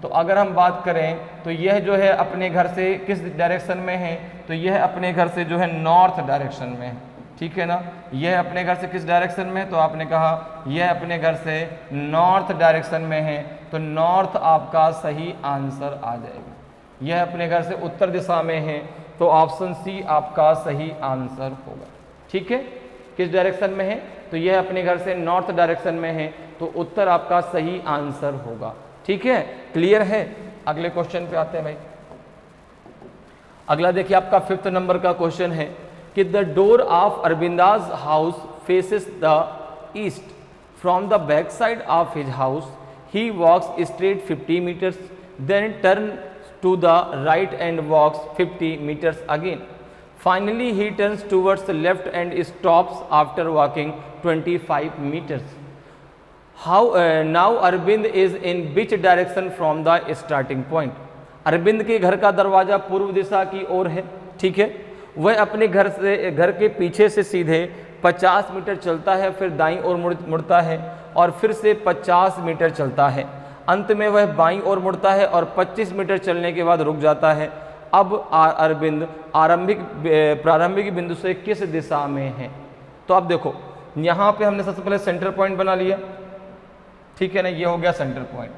तो अगर हम बात करें तो यह जो है अपने घर से किस डायरेक्शन में है, तो यह अपने घर से जो है नॉर्थ डायरेक्शन में है, ठीक है ना। यह अपने घर से किस डायरेक्शन में है, तो आपने कहा यह अपने घर से नॉर्थ डायरेक्शन में है, तो नॉर्थ आपका सही आंसर आ जाएगा। यह अपने घर से उत्तर दिशा में है, तो ऑप्शन सी आपका सही आंसर होगा, ठीक है। किस डायरेक्शन में है, तो यह अपने घर से नॉर्थ डायरेक्शन में है, तो उत्तर आपका सही आंसर होगा, ठीक है। क्लियर है। अगले क्वेश्चन पे आते हैं भाई। अगला देखिए आपका 5th नंबर का क्वेश्चन है कि the door of Arvinda's house faces the east, from the back side of his house he walks straight 50 metres, then turn to the right and walks 50 metres again, finally he turns towards the left and stops after walking 25 metres. Now Arvind is in which direction from the starting point. Arvind के घर का दरवाजा पूर्व दिशा की ओर है, ठीक है। वह अपने घर के पीछे से सीधे 50 मीटर चलता है, फिर दाईं ओर मुड़ता है और फिर से 50 मीटर चलता है। अंत में वह बाईं ओर मुड़ता है और 25 मीटर चलने के बाद रुक जाता है। अब अरविंद प्रारंभिक बिंदु से किस दिशा में है। तो अब देखो यहाँ पे हमने सबसे पहले सेंटर पॉइंट बना लिया, ठीक है ना। ये हो गया सेंटर पॉइंट,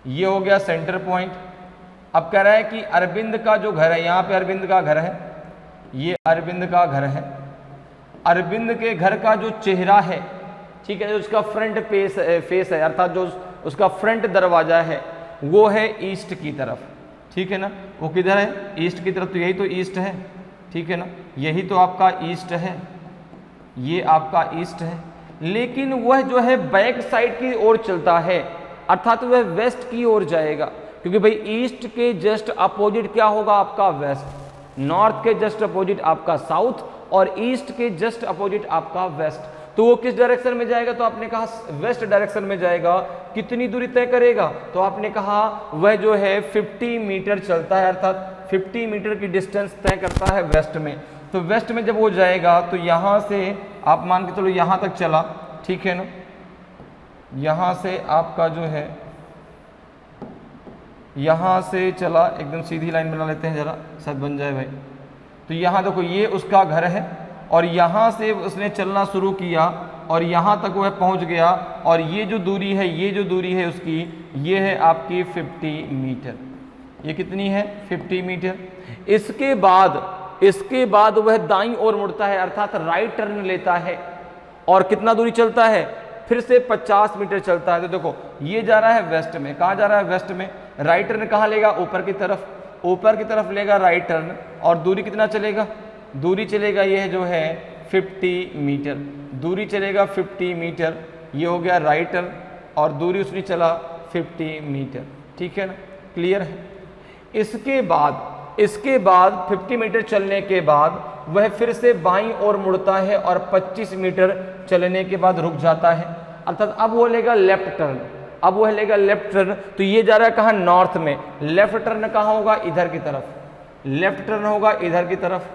ये हो गया सेंटर पॉइंट। अब कह रहा है कि अरविंद का जो घर है, यहाँ पे अरविंद का घर है, ये अरविंद का घर है। अरविंद के घर का जो चेहरा है, ठीक है, जो उसका फ्रंट फेस है, अर्थात जो उसका फ्रंट दरवाजा है वो है ईस्ट की तरफ, ठीक है ना। वो किधर है, ईस्ट की तरफ। तो यही तो ईस्ट है, ठीक है ना, यही तो आपका ईस्ट है, ये आपका ईस्ट है। लेकिन वह जो है बैक साइड की ओर चलता है, अर्थात वह वेस्ट की ओर जाएगा, क्योंकि भाई ईस्ट के जस्ट अपोजिट क्या होगा आपका वेस्ट, नॉर्थ के जस्ट अपोजिट आपका साउथ, और ईस्ट के जस्ट अपोजिट आपका वेस्ट। तो वो किस डायरेक्शन में जाएगा, तो आपने कहा वेस्ट डायरेक्शन में जाएगा। कितनी दूरी तय करेगा, तो आपने कहा वह जो है 50 मीटर चलता है, अर्थात 50 मीटर की डिस्टेंस तय करता है वेस्ट में। तो वेस्ट में जब वो जाएगा तो यहाँ से आप मान के चलो यहाँ तक चला, ठीक है ना। यहाँ से आपका जो है यहाँ से चला, एकदम सीधी लाइन बना लेते हैं जरा, शायद बन जाए भाई। तो यहाँ देखो ये उसका घर है, और यहाँ से उसने चलना शुरू किया और यहाँ तक वह पहुँच गया, और ये जो दूरी है, ये जो दूरी है उसकी, ये है आपकी 50 मीटर। ये कितनी है, 50 मीटर। इसके बाद वह दाईं ओर मुड़ता है, अर्थात राइट टर्न लेता है, और कितना दूरी चलता है, फिर से 50 मीटर चलता है। तो देखो ये जा रहा है वेस्ट में, कहाँ जा रहा है, वेस्ट में। राइट टर्न कहाँ लेगा, ऊपर की तरफ, ऊपर की तरफ लेगा राइट टर्न, और दूरी कितना चलेगा, दूरी चलेगा ये जो है 50 मीटर, दूरी चलेगा 50 मीटर। ये हो गया राइट टर्न, और दूरी उसने चला 50 मीटर, ठीक है ना, क्लियर है। इसके बाद 50 मीटर चलने के बाद वह फिर से बाईं ओर मुड़ता है और 25 मीटर चलने के बाद रुक जाता है, अर्थात अब वो लेगा लेफ्ट टर्न, अब वह लेगा लेफ्ट टर्न। तो ये जा रहा है कहाँ, नॉर्थ में। लेफ्ट टर्न कहाँ होगा, इधर की तरफ, लेफ्ट टर्न होगा इधर की तरफ।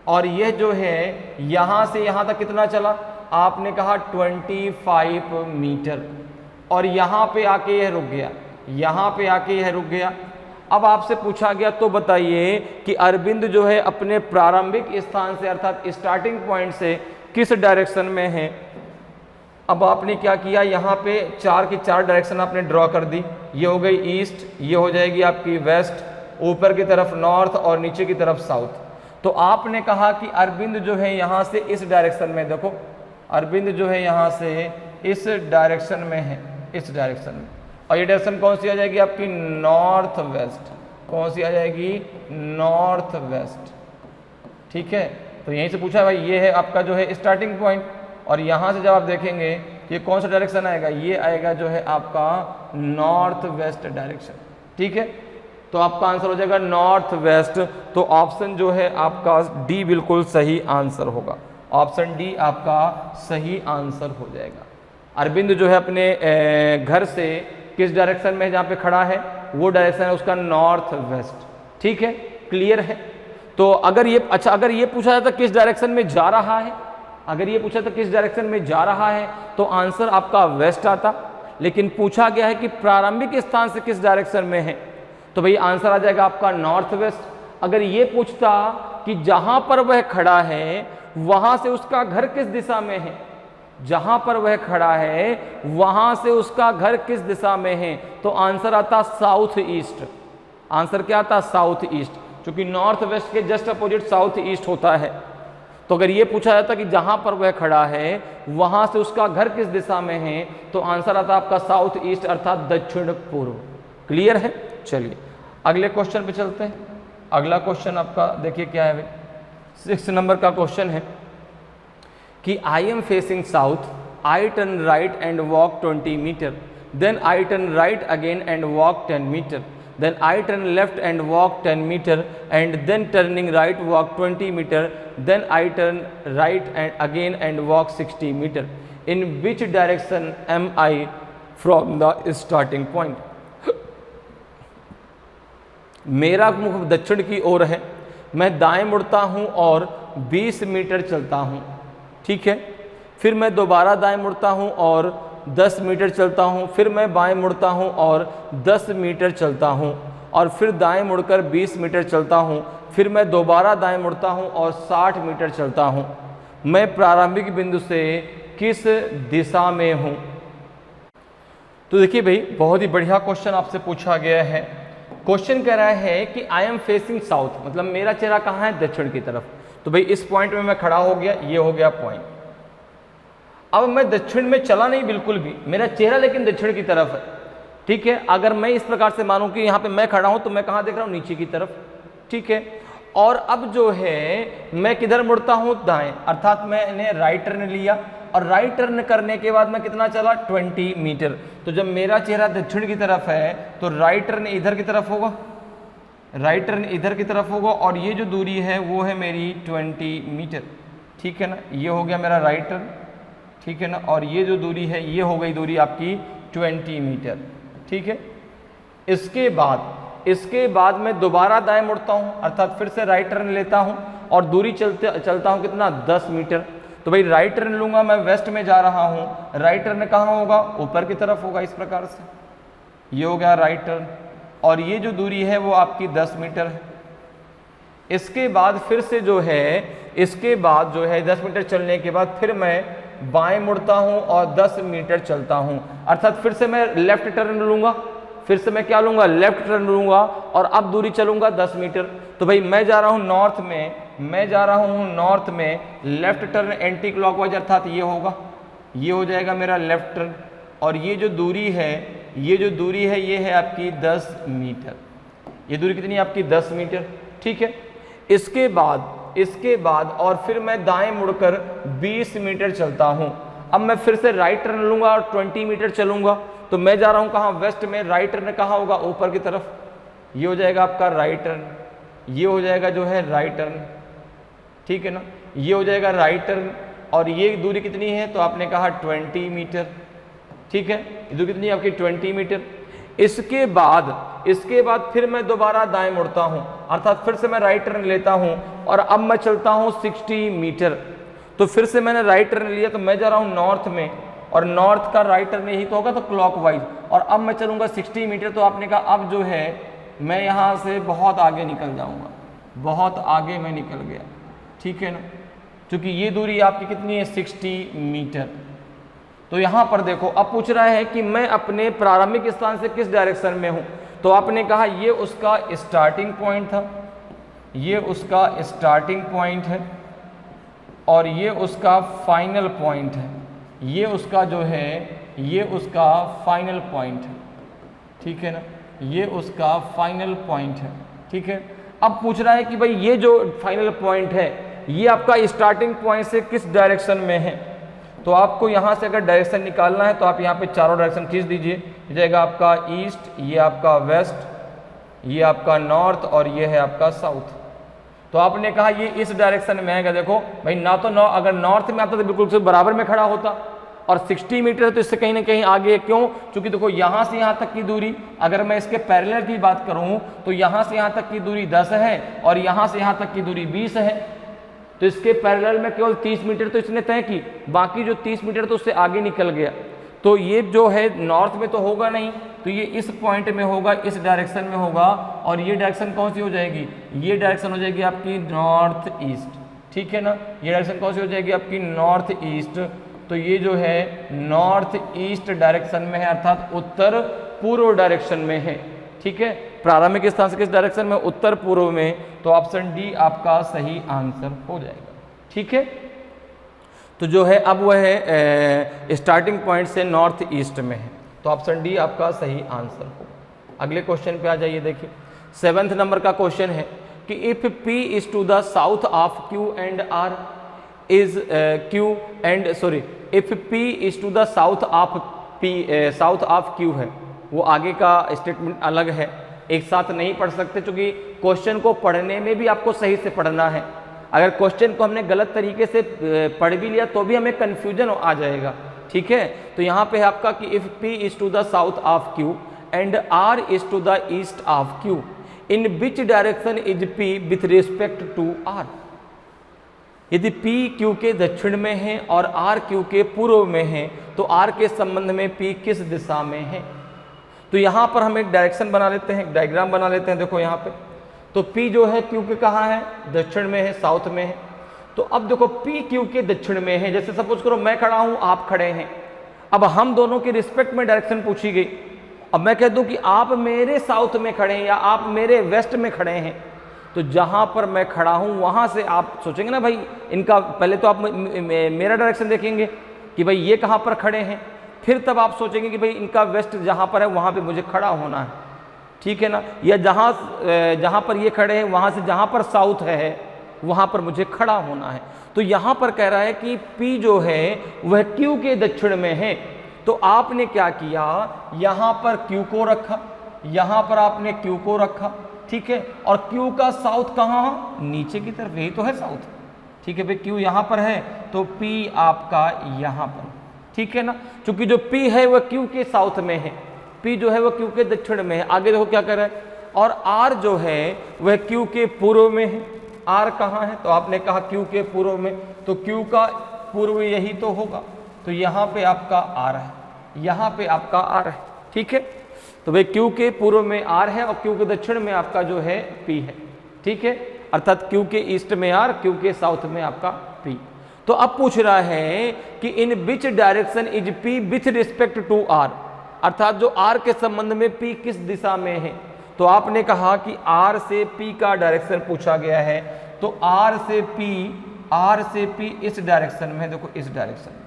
और यह जो है यहाँ से यहाँ तक कितना चला, आपने कहा 25 मीटर, और यहाँ पे आके यह रुक गया, यहाँ पे आके यह रुक गया। अब आपसे पूछा गया तो बताइए कि अरविंद जो है अपने प्रारंभिक स्थान से, अर्थात स्टार्टिंग पॉइंट से किस डायरेक्शन में है। अब आपने क्या किया, यहाँ पे 4 की 4 डायरेक्शन आपने ड्रॉ कर दी। ये हो गई ईस्ट, ये हो जाएगी आपकी वेस्ट, ऊपर की तरफ नॉर्थ और नीचे की तरफ साउथ। तो आपने कहा कि अरविंद जो है यहाँ से इस डायरेक्शन में, देखो अरविंद जो है यहाँ से इस डायरेक्शन में है, इस डायरेक्शन में, और ये डायरेक्शन कौन सी आ जाएगी आपकी, नॉर्थ वेस्ट। कौन सी आ जाएगी, नॉर्थ वेस्ट। ठीक है, तो यहीं से पूछा भाई, ये है आपका जो है स्टार्टिंग पॉइंट, और यहाँ से जब आप देखेंगे ये कौन सा डायरेक्शन आएगा, ये आएगा जो है आपका नॉर्थ वेस्ट डायरेक्शन। ठीक है, तो आपका आंसर हो जाएगा नॉर्थ वेस्ट। तो ऑप्शन जो है आपका डी बिल्कुल सही आंसर होगा। ऑप्शन डी आपका सही आंसर हो जाएगा। अरविंद जो है अपने घर से किस डायरेक्शन में जहाँ पे खड़ा है, वो डायरेक्शन है उसका नॉर्थ वेस्ट। ठीक है, क्लियर है। तो अगर ये अच्छा, अगर ये पूछा जाता किस डायरेक्शन में जा रहा है, अगर ये पूछा था किस डायरेक्शन में जा रहा है, तो आंसर आपका वेस्ट आता। लेकिन पूछा गया है कि प्रारंभिक स्थान से किस डायरेक्शन में है, तो भाई आंसर आ जाएगा आपका नॉर्थ वेस्ट। अगर ये पूछता कि जहां पर वह खड़ा है वहां से उसका घर किस दिशा में है, जहां पर वह खड़ा है वहां से उसका घर किस दिशा में है, तो आंसर आता साउथ ईस्ट। आंसर क्या आता, साउथ ईस्ट, क्योंकि नॉर्थ वेस्ट के जस्ट अपोजिट साउथ ईस्ट होता है। तो अगर ये पूछा जाता कि जहां पर वह खड़ा है वहां से उसका घर किस दिशा में है, तो आंसर आता आपका साउथ ईस्ट अर्थात दक्षिण पूर्व। क्लियर है। चलिए अगले क्वेश्चन पे चलते हैं। अगला क्वेश्चन आपका देखिए क्या है, 6 नंबर का क्वेश्चन है कि I am facing south, I turn right and walk 20 metre, then I turn right again and walk 10 metre, then I turn left and walk 10 meter, and then turning right walk 20 meter, then I turn right and again and walk 60 meter. In which direction am I from the starting point? मेरा मुख दक्षिण की ओर है, मैं दाएं मुड़ता हूं और 20 मीटर चलता हूं। ठीक है, फिर मैं दोबारा दाएं मुड़ता हूं और 10 मीटर चलता हूं, फिर मैं बाएं मुड़ता हूं और 10 मीटर चलता हूं, और फिर दाएं मुड़कर 20 मीटर चलता हूं, फिर मैं दोबारा दाएं मुड़ता हूं और 60 मीटर चलता हूं। मैं प्रारंभिक बिंदु से किस दिशा में हूं? तो देखिए भाई, बहुत ही बढ़िया क्वेश्चन आपसे पूछा गया है। क्वेश्चन कह रहा है कि आई एम फेसिंग साउथ, मतलब मेरा चेहरा कहाँ है, दक्षिण की तरफ। तो भाई इस पॉइंट में मैं खड़ा हो गया, ये हो गया पॉइंट। अब मैं दक्षिण में चला नहीं बिल्कुल भी, मेरा चेहरा लेकिन दक्षिण की तरफ है। ठीक है, अगर मैं इस प्रकार से मानूं कि यहाँ पे मैं खड़ा हूं, तो मैं कहाँ देख रहा हूँ, नीचे की तरफ। ठीक है, और अब जो है मैं किधर मुड़ता हूँ, दाएं, अर्थात मैंने राइट टर्न लिया, और राइट टर्न करने के बाद मैं कितना चला, 20 मीटर। तो जब मेरा चेहरा दक्षिण की तरफ है तो राइट टर्न इधर की तरफ होगा, राइट टर्न इधर की तरफ होगा, और ये जो दूरी है वो है मेरी 20 मीटर। ठीक है ना, ये हो गया मेरा राइट टर्न। ठीक है ना, और ये जो दूरी है ये हो गई दूरी आपकी 20 मीटर। ठीक है, इसके बाद मैं दोबारा दाएं मुड़ता हूं, अर्थात फिर से राइट टर्न लेता हूं, और दूरी चलता हूं कितना, 10 मीटर। तो भाई राइट टर्न लूंगा, मैं वेस्ट में जा रहा हूं, राइट टर्न कहाँ होगा, ऊपर की तरफ होगा, इस प्रकार से। ये हो गया राइट टर्न, और ये जो दूरी है वो आपकी 10 मीटर है। इसके बाद फिर से जो है, इसके बाद जो है 10 मीटर चलने के बाद फिर मैं बाएं मुड़ता हूं और 10 मीटर चलता हूं, अर्थात फिर से मैं लेफ्ट टर्न लूंगा, फिर से मैं क्या लूंगा, लेफ्ट टर्न लूंगा, और अब दूरी चलूंगा 10 मीटर। तो भाई मैं जा रहा हूं नॉर्थ में, मैं जा रहा हूं नॉर्थ में, लेफ्ट टर्न एंटी क्लॉकवाइज, अर्थात ये होगा, ये हो जाएगा मेरा लेफ्ट टर्न, और ये जो दूरी है, ये जो दूरी है ये है आपकी 10 मीटर। ये दूरी कितनी है आपकी, 10 मीटर। ठीक है, इसके बाद और फिर मैं दाएं मुड़कर 20 मीटर चलता हूं। अब मैं फिर से राइट टर्न लूंगा और 20 मीटर चलूंगा। तो मैं जा रहा हूं कहाँ, वेस्ट में, राइट टर्न कहाँ होगा, ऊपर की तरफ। ये हो जाएगा आपका राइट टर्न, ये हो जाएगा जो है राइट टर्न। ठीक है ना, ये हो जाएगा राइट टर्न, और ये दूरी कितनी है, तो आपने कहा 20 मीटर। ठीक है, ये दूरी कितनी है आपकी, 20 मीटर। इसके बाद फिर मैं दोबारा दाएं मुड़ता हूं, अर्थात फिर से मैं राइट टर्न लेता हूं, और अब मैं चलता हूं 60 मीटर। तो फिर से मैंने राइट टर्न लिया, तो मैं जा रहा हूं नॉर्थ में, और नॉर्थ का राइट टर्न यही तो होगा, तो क्लॉकवाइज, और अब मैं चलूंगा 60 मीटर। तो आपने कहा अब जो है मैं यहां से बहुत आगे निकल जाऊंगा, बहुत आगे मैं निकल गया। ठीक है ना, क्योंकि ये दूरी आपकी कितनी है, 60 मीटर। तो यहां पर देखो, अब पूछ रहा है कि मैं अपने प्रारंभिक स्थान से किस डायरेक्शन में हूं। तो आपने कहा ये उसका स्टार्टिंग पॉइंट था, ये उसका स्टार्टिंग पॉइंट है और ये उसका फाइनल पॉइंट है, ये उसका जो है ये उसका फाइनल पॉइंट है, ठीक है ना, ये उसका फाइनल पॉइंट है, ठीक है। अब पूछ रहा है कि भाई ये जो फाइनल पॉइंट है ये आपका स्टार्टिंग पॉइंट से किस डायरेक्शन में है। तो आपको यहाँ से अगर डायरेक्शन निकालना है तो आप यहाँ पे चारों डायरेक्शन खींच दीजिए, ये जाएगा आपका ईस्ट, ये आपका वेस्ट, ये आपका नॉर्थ और ये है आपका साउथ। तो आपने कहा ये इस डायरेक्शन में आएगा, देखो भाई ना तो अगर नॉर्थ में आता तो बिल्कुल से बराबर में खड़ा होता और 60 मीटर है तो इससे कहीं ना कहीं आगे, क्यों, क्योंकि देखो यहाँ से यहाँ तक की दूरी, अगर मैं इसके पैरेलल की बात करूँ तो यहाँ से यहाँ तक की दूरी 10 है और यहाँ से यहाँ तक की दूरी 20 है, तो इसके पैरेलल में केवल 30 मीटर तो इसने तय की, बाकी जो 30 मीटर तो उससे आगे निकल गया। तो ये जो है नॉर्थ में तो होगा नहीं, तो ये इस पॉइंट में होगा, इस डायरेक्शन में होगा और ये डायरेक्शन कौन सी हो जाएगी, ये डायरेक्शन हो जाएगी आपकी नॉर्थ ईस्ट, ठीक है ना। ये डायरेक्शन कौन सी हो जाएगी आपकी नॉर्थ ईस्ट। तो ये जो है नॉर्थ ईस्ट डायरेक्शन में है, अर्थात उत्तर पूर्व डायरेक्शन में है, ठीक है। प्रारंभिक स्थान से किस डायरेक्शन में, उत्तर पूर्व में। तो ऑप्शन डी आपका सही आंसर हो जाएगा, ठीक है। तो जो है अब वह है स्टार्टिंग पॉइंट से नॉर्थ ईस्ट में है, तो ऑप्शन डी आपका सही आंसर हो। अगले क्वेश्चन पे आ जाइए, देखिए 7th नंबर का क्वेश्चन है कि if P is to the south of Q and R is Q and sorry if P is to the south of P south of Q है, वो आगे का स्टेटमेंट अलग है, एक साथ नहीं पढ़ सकते क्योंकि क्वेश्चन को पढ़ने में भी आपको सही से पढ़ना है। अगर क्वेश्चन को हमने गलत तरीके से पढ़ भी लिया तो भी हमें कन्फ्यूजन आ जाएगा, ठीक है। तो यहाँ पे है आपका कि if P is to the south of Q and R is to the east of Q, in which direction is P with respect to R। यदि P Q के दक्षिण में है और R Q के पूर्व में है तो R के संबंध में P किस दिशा में है। तो यहाँ पर हम एक डायरेक्शन बना लेते हैं, एक डायग्राम बना लेते हैं। देखो यहाँ पे तो P जो है Q के कहाँ है, दक्षिण में है, साउथ में है। तो अब देखो P Q के दक्षिण में है, जैसे सपोज करो मैं खड़ा हूँ, आप खड़े हैं, अब हम दोनों के रिस्पेक्ट में डायरेक्शन पूछी गई। अब मैं कह दूं कि आप मेरे साउथ में खड़े हैं या आप मेरे वेस्ट में खड़े हैं, तो जहां पर मैं खड़ा हूं वहां से आप सोचेंगे ना भाई इनका, पहले तो आप मेरा डायरेक्शन देखेंगे कि भाई ये कहां पर खड़े हैं, फिर तब आप सोचेंगे कि भाई इनका वेस्ट जहां पर है वहां पे मुझे खड़ा होना है, ठीक है ना। या जहां पर ये खड़े हैं वहां से जहां पर साउथ है वहां पर मुझे खड़ा होना है। तो यहां पर कह रहा है कि P जो है वह Q के दक्षिण में है, तो आपने क्या किया, यहां पर Q को रखा, यहां पर आपने Q को रखा, ठीक है। और Q का साउथ कहाँ, नीचे की तरफ, यही तो है साउथ, ठीक है भाई। Q यहां पर है तो P आपका यहां पर, ठीक है ना। क्योंकि जो P है वह Q के साउथ में है, P जो है वह Q के दक्षिण में है। आगे देखो क्या कर रहा है, और R जो है वह Q के पूर्व में है। R कहाँ है, तो आपने कहा Q के पूर्व में, तो Q का पूर्व यही तो होगा, तो यहाँ पे आपका R है, यहाँ पे आपका R है, ठीक है। तो भाई Q के पूर्व में R है और Q के दक्षिण में आपका जो है P है, ठीक है। अर्थात Q के ईस्ट में R, Q के साउथ में आपका P। तो अब पूछ रहा है कि in which direction is P with respect to R, अर्थात जो R के संबंध में P किस दिशा में है। तो आपने कहा कि R से P का डायरेक्शन पूछा गया है, तो R से P इस डायरेक्शन में, देखो इस डायरेक्शन में।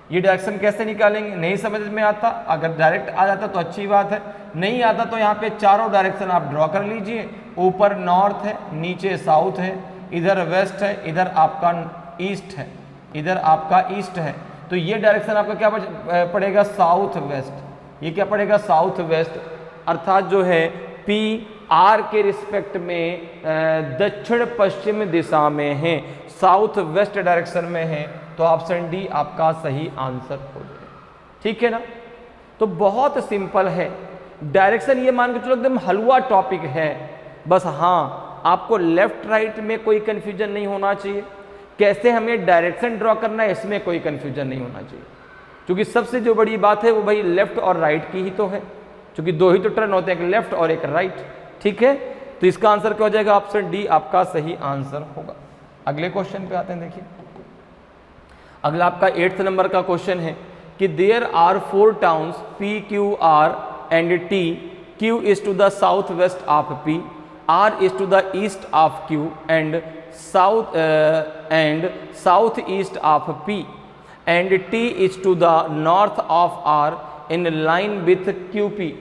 ये डायरेक्शन कैसे निकालेंगे, नहीं समझ में आता, अगर डायरेक्ट आ जाता तो अच्छी बात है, नहीं आता तो यहाँ पे चारों डायरेक्शन आप ड्रॉ कर लीजिए। ऊपर नॉर्थ है, नीचे साउथ है, इधर वेस्ट है, इधर आपका ईस्ट है, इधर आपका ईस्ट है। तो ये डायरेक्शन आपका क्या पड़ेगा, साउथ वेस्ट। ये क्या पड़ेगा, साउथ वेस्ट। अर्थात जो है P R के रिस्पेक्ट में दक्षिण पश्चिम दिशा में है, साउथ वेस्ट डायरेक्शन में है, तो ऑप्शन डी आपका सही आंसर हो जाए, ठीक है ना। तो बहुत सिंपल है डायरेक्शन, ये मान के चलो एकदम हलवा टॉपिक है। बस हाँ, आपको लेफ्ट राइट में कोई कंफ्यूजन नहीं होना चाहिए, कैसे हमें डायरेक्शन ड्रॉ करना है इसमें कोई कंफ्यूजन नहीं होना चाहिए, क्योंकि सबसे जो बड़ी बात है वो भाई लेफ्ट और राइट की ही तो है, क्योंकि दो ही तो टर्न होते हैं, एक लेफ्ट और एक राइट, ठीक है। तो इसका आंसर क्या हो जाएगा, ऑप्शन डी आपका सही आंसर होगा। अगले क्वेश्चन पे आते हैं, देखिए अगला आपका 8th नंबर का क्वेश्चन है कि there are 4 towns P Q R and T Q is to the southwest of P, R is to the east of Q and southeast of P, and T is to the north of R in line with QP.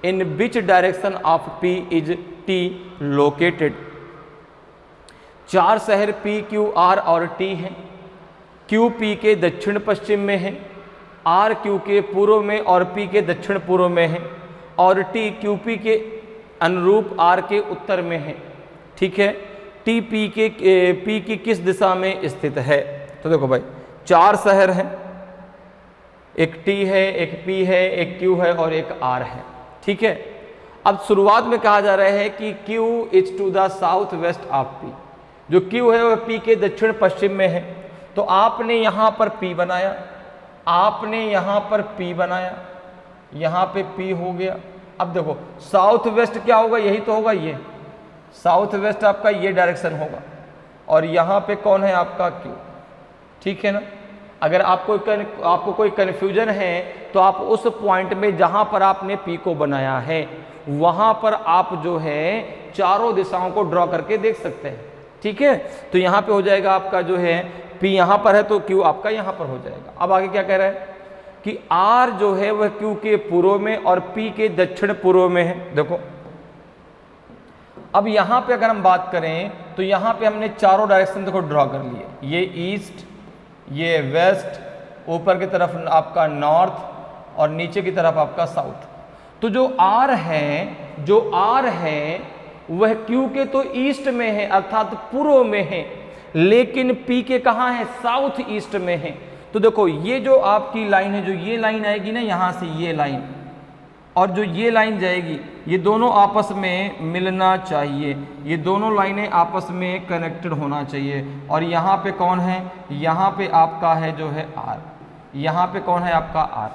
In which direction of P is T located? चार शहर P, Q, R और T हैं। Q P के दक्षिण पश्चिम में है, R Q के पूर्व में और P के दक्षिण पूर्व में है, और T Q P के अनुरूप R के उत्तर में है। ठीक है, T P की किस दिशा में स्थित है? तो देखो भाई, चार शहर हैं, एक T है, एक P है, एक Q है और एक R है। ठीक है, अब शुरुआत में कहा जा रहा है कि Q is to the south west of P। जो Q है वह P के दक्षिण पश्चिम में है। तो आपने यहाँ पर P बनाया, आपने यहाँ पर P बनाया, यहाँ पे P हो गया। अब देखो साउथ वेस्ट क्या होगा? यही तो होगा, ये साउथ वेस्ट आपका ये डायरेक्शन होगा, और यहाँ पे कौन है? आपका Q। ठीक है ना। अगर आपको कोई कन्फ्यूजन है तो आप उस पॉइंट में जहाँ पर आपने P को बनाया है वहाँ पर आप जो है चारों दिशाओं को ड्रॉ करके देख सकते हैं। ठीक है, तो यहाँ पे हो जाएगा आपका जो है P यहाँ पर है तो Q आपका यहाँ पर हो जाएगा। अब आगे क्या कह रहा है कि R जो है वह Q के पूर्व में और P के दक्षिण पूर्व में है। देखो अब यहाँ पे अगर हम बात करें तो यहाँ पे हमने चारों डायरेक्शन देखो ड्रॉ कर लिए, ये ईस्ट, ये वेस्ट, ऊपर की तरफ आपका नॉर्थ और नीचे की तरफ आपका साउथ। तो जो R है वह Q के तो ईस्ट में है अर्थात पूर्व में है, लेकिन P के कहाँ है? साउथ ईस्ट में है। तो देखो ये जो आपकी लाइन है, जो ये लाइन आएगी ना यहाँ से, ये लाइन और जो ये लाइन जाएगी, ये दोनों आपस में मिलना चाहिए, ये दोनों लाइनें आपस में कनेक्टेड होना चाहिए। और यहाँ पे कौन है? यहाँ पे आपका है जो है R। यहाँ पे कौन है? आपका R।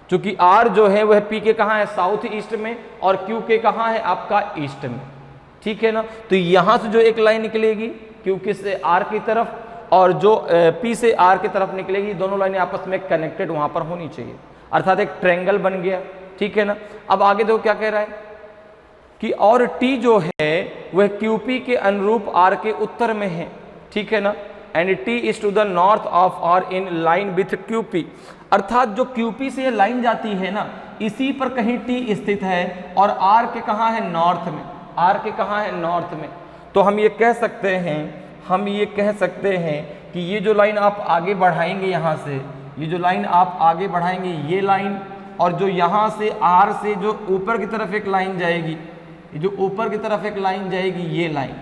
चूंकि R जो है वह P के कहाँ है? साउथ ईस्ट में, और Q के कहाँ है? आपका ईस्ट में। ठीक है ना। तो यहाँ से जो एक लाइन निकलेगी Q से R की तरफ, और जो P से R की तरफ निकलेगी, दोनों लाइनें आपस में कनेक्टेड वहाँ पर होनी चाहिए, अर्थात एक ट्रायंगल बन गया। ठीक है ना। अब आगे देखो क्या कह रहा है कि और T जो है वह QP के अनुरूप R के उत्तर में है। ठीक है ना। And T is to the north of R in line with QP, अर्थात जो QP से लाइन जाती है ना, इसी पर कहीं T स्थित है, और R के कहाँ है? नॉर्थ में। R के कहाँ है? नॉर्थ में। तो हम ये कह सकते हैं कि ये जो लाइन आप आगे बढ़ाएंगे यहाँ से, ये जो लाइन आप आगे बढ़ाएंगे, ये लाइन, और जो यहाँ से R से जो ऊपर की तरफ एक लाइन जाएगी, जो ऊपर की तरफ एक लाइन जाएगी, ये लाइन।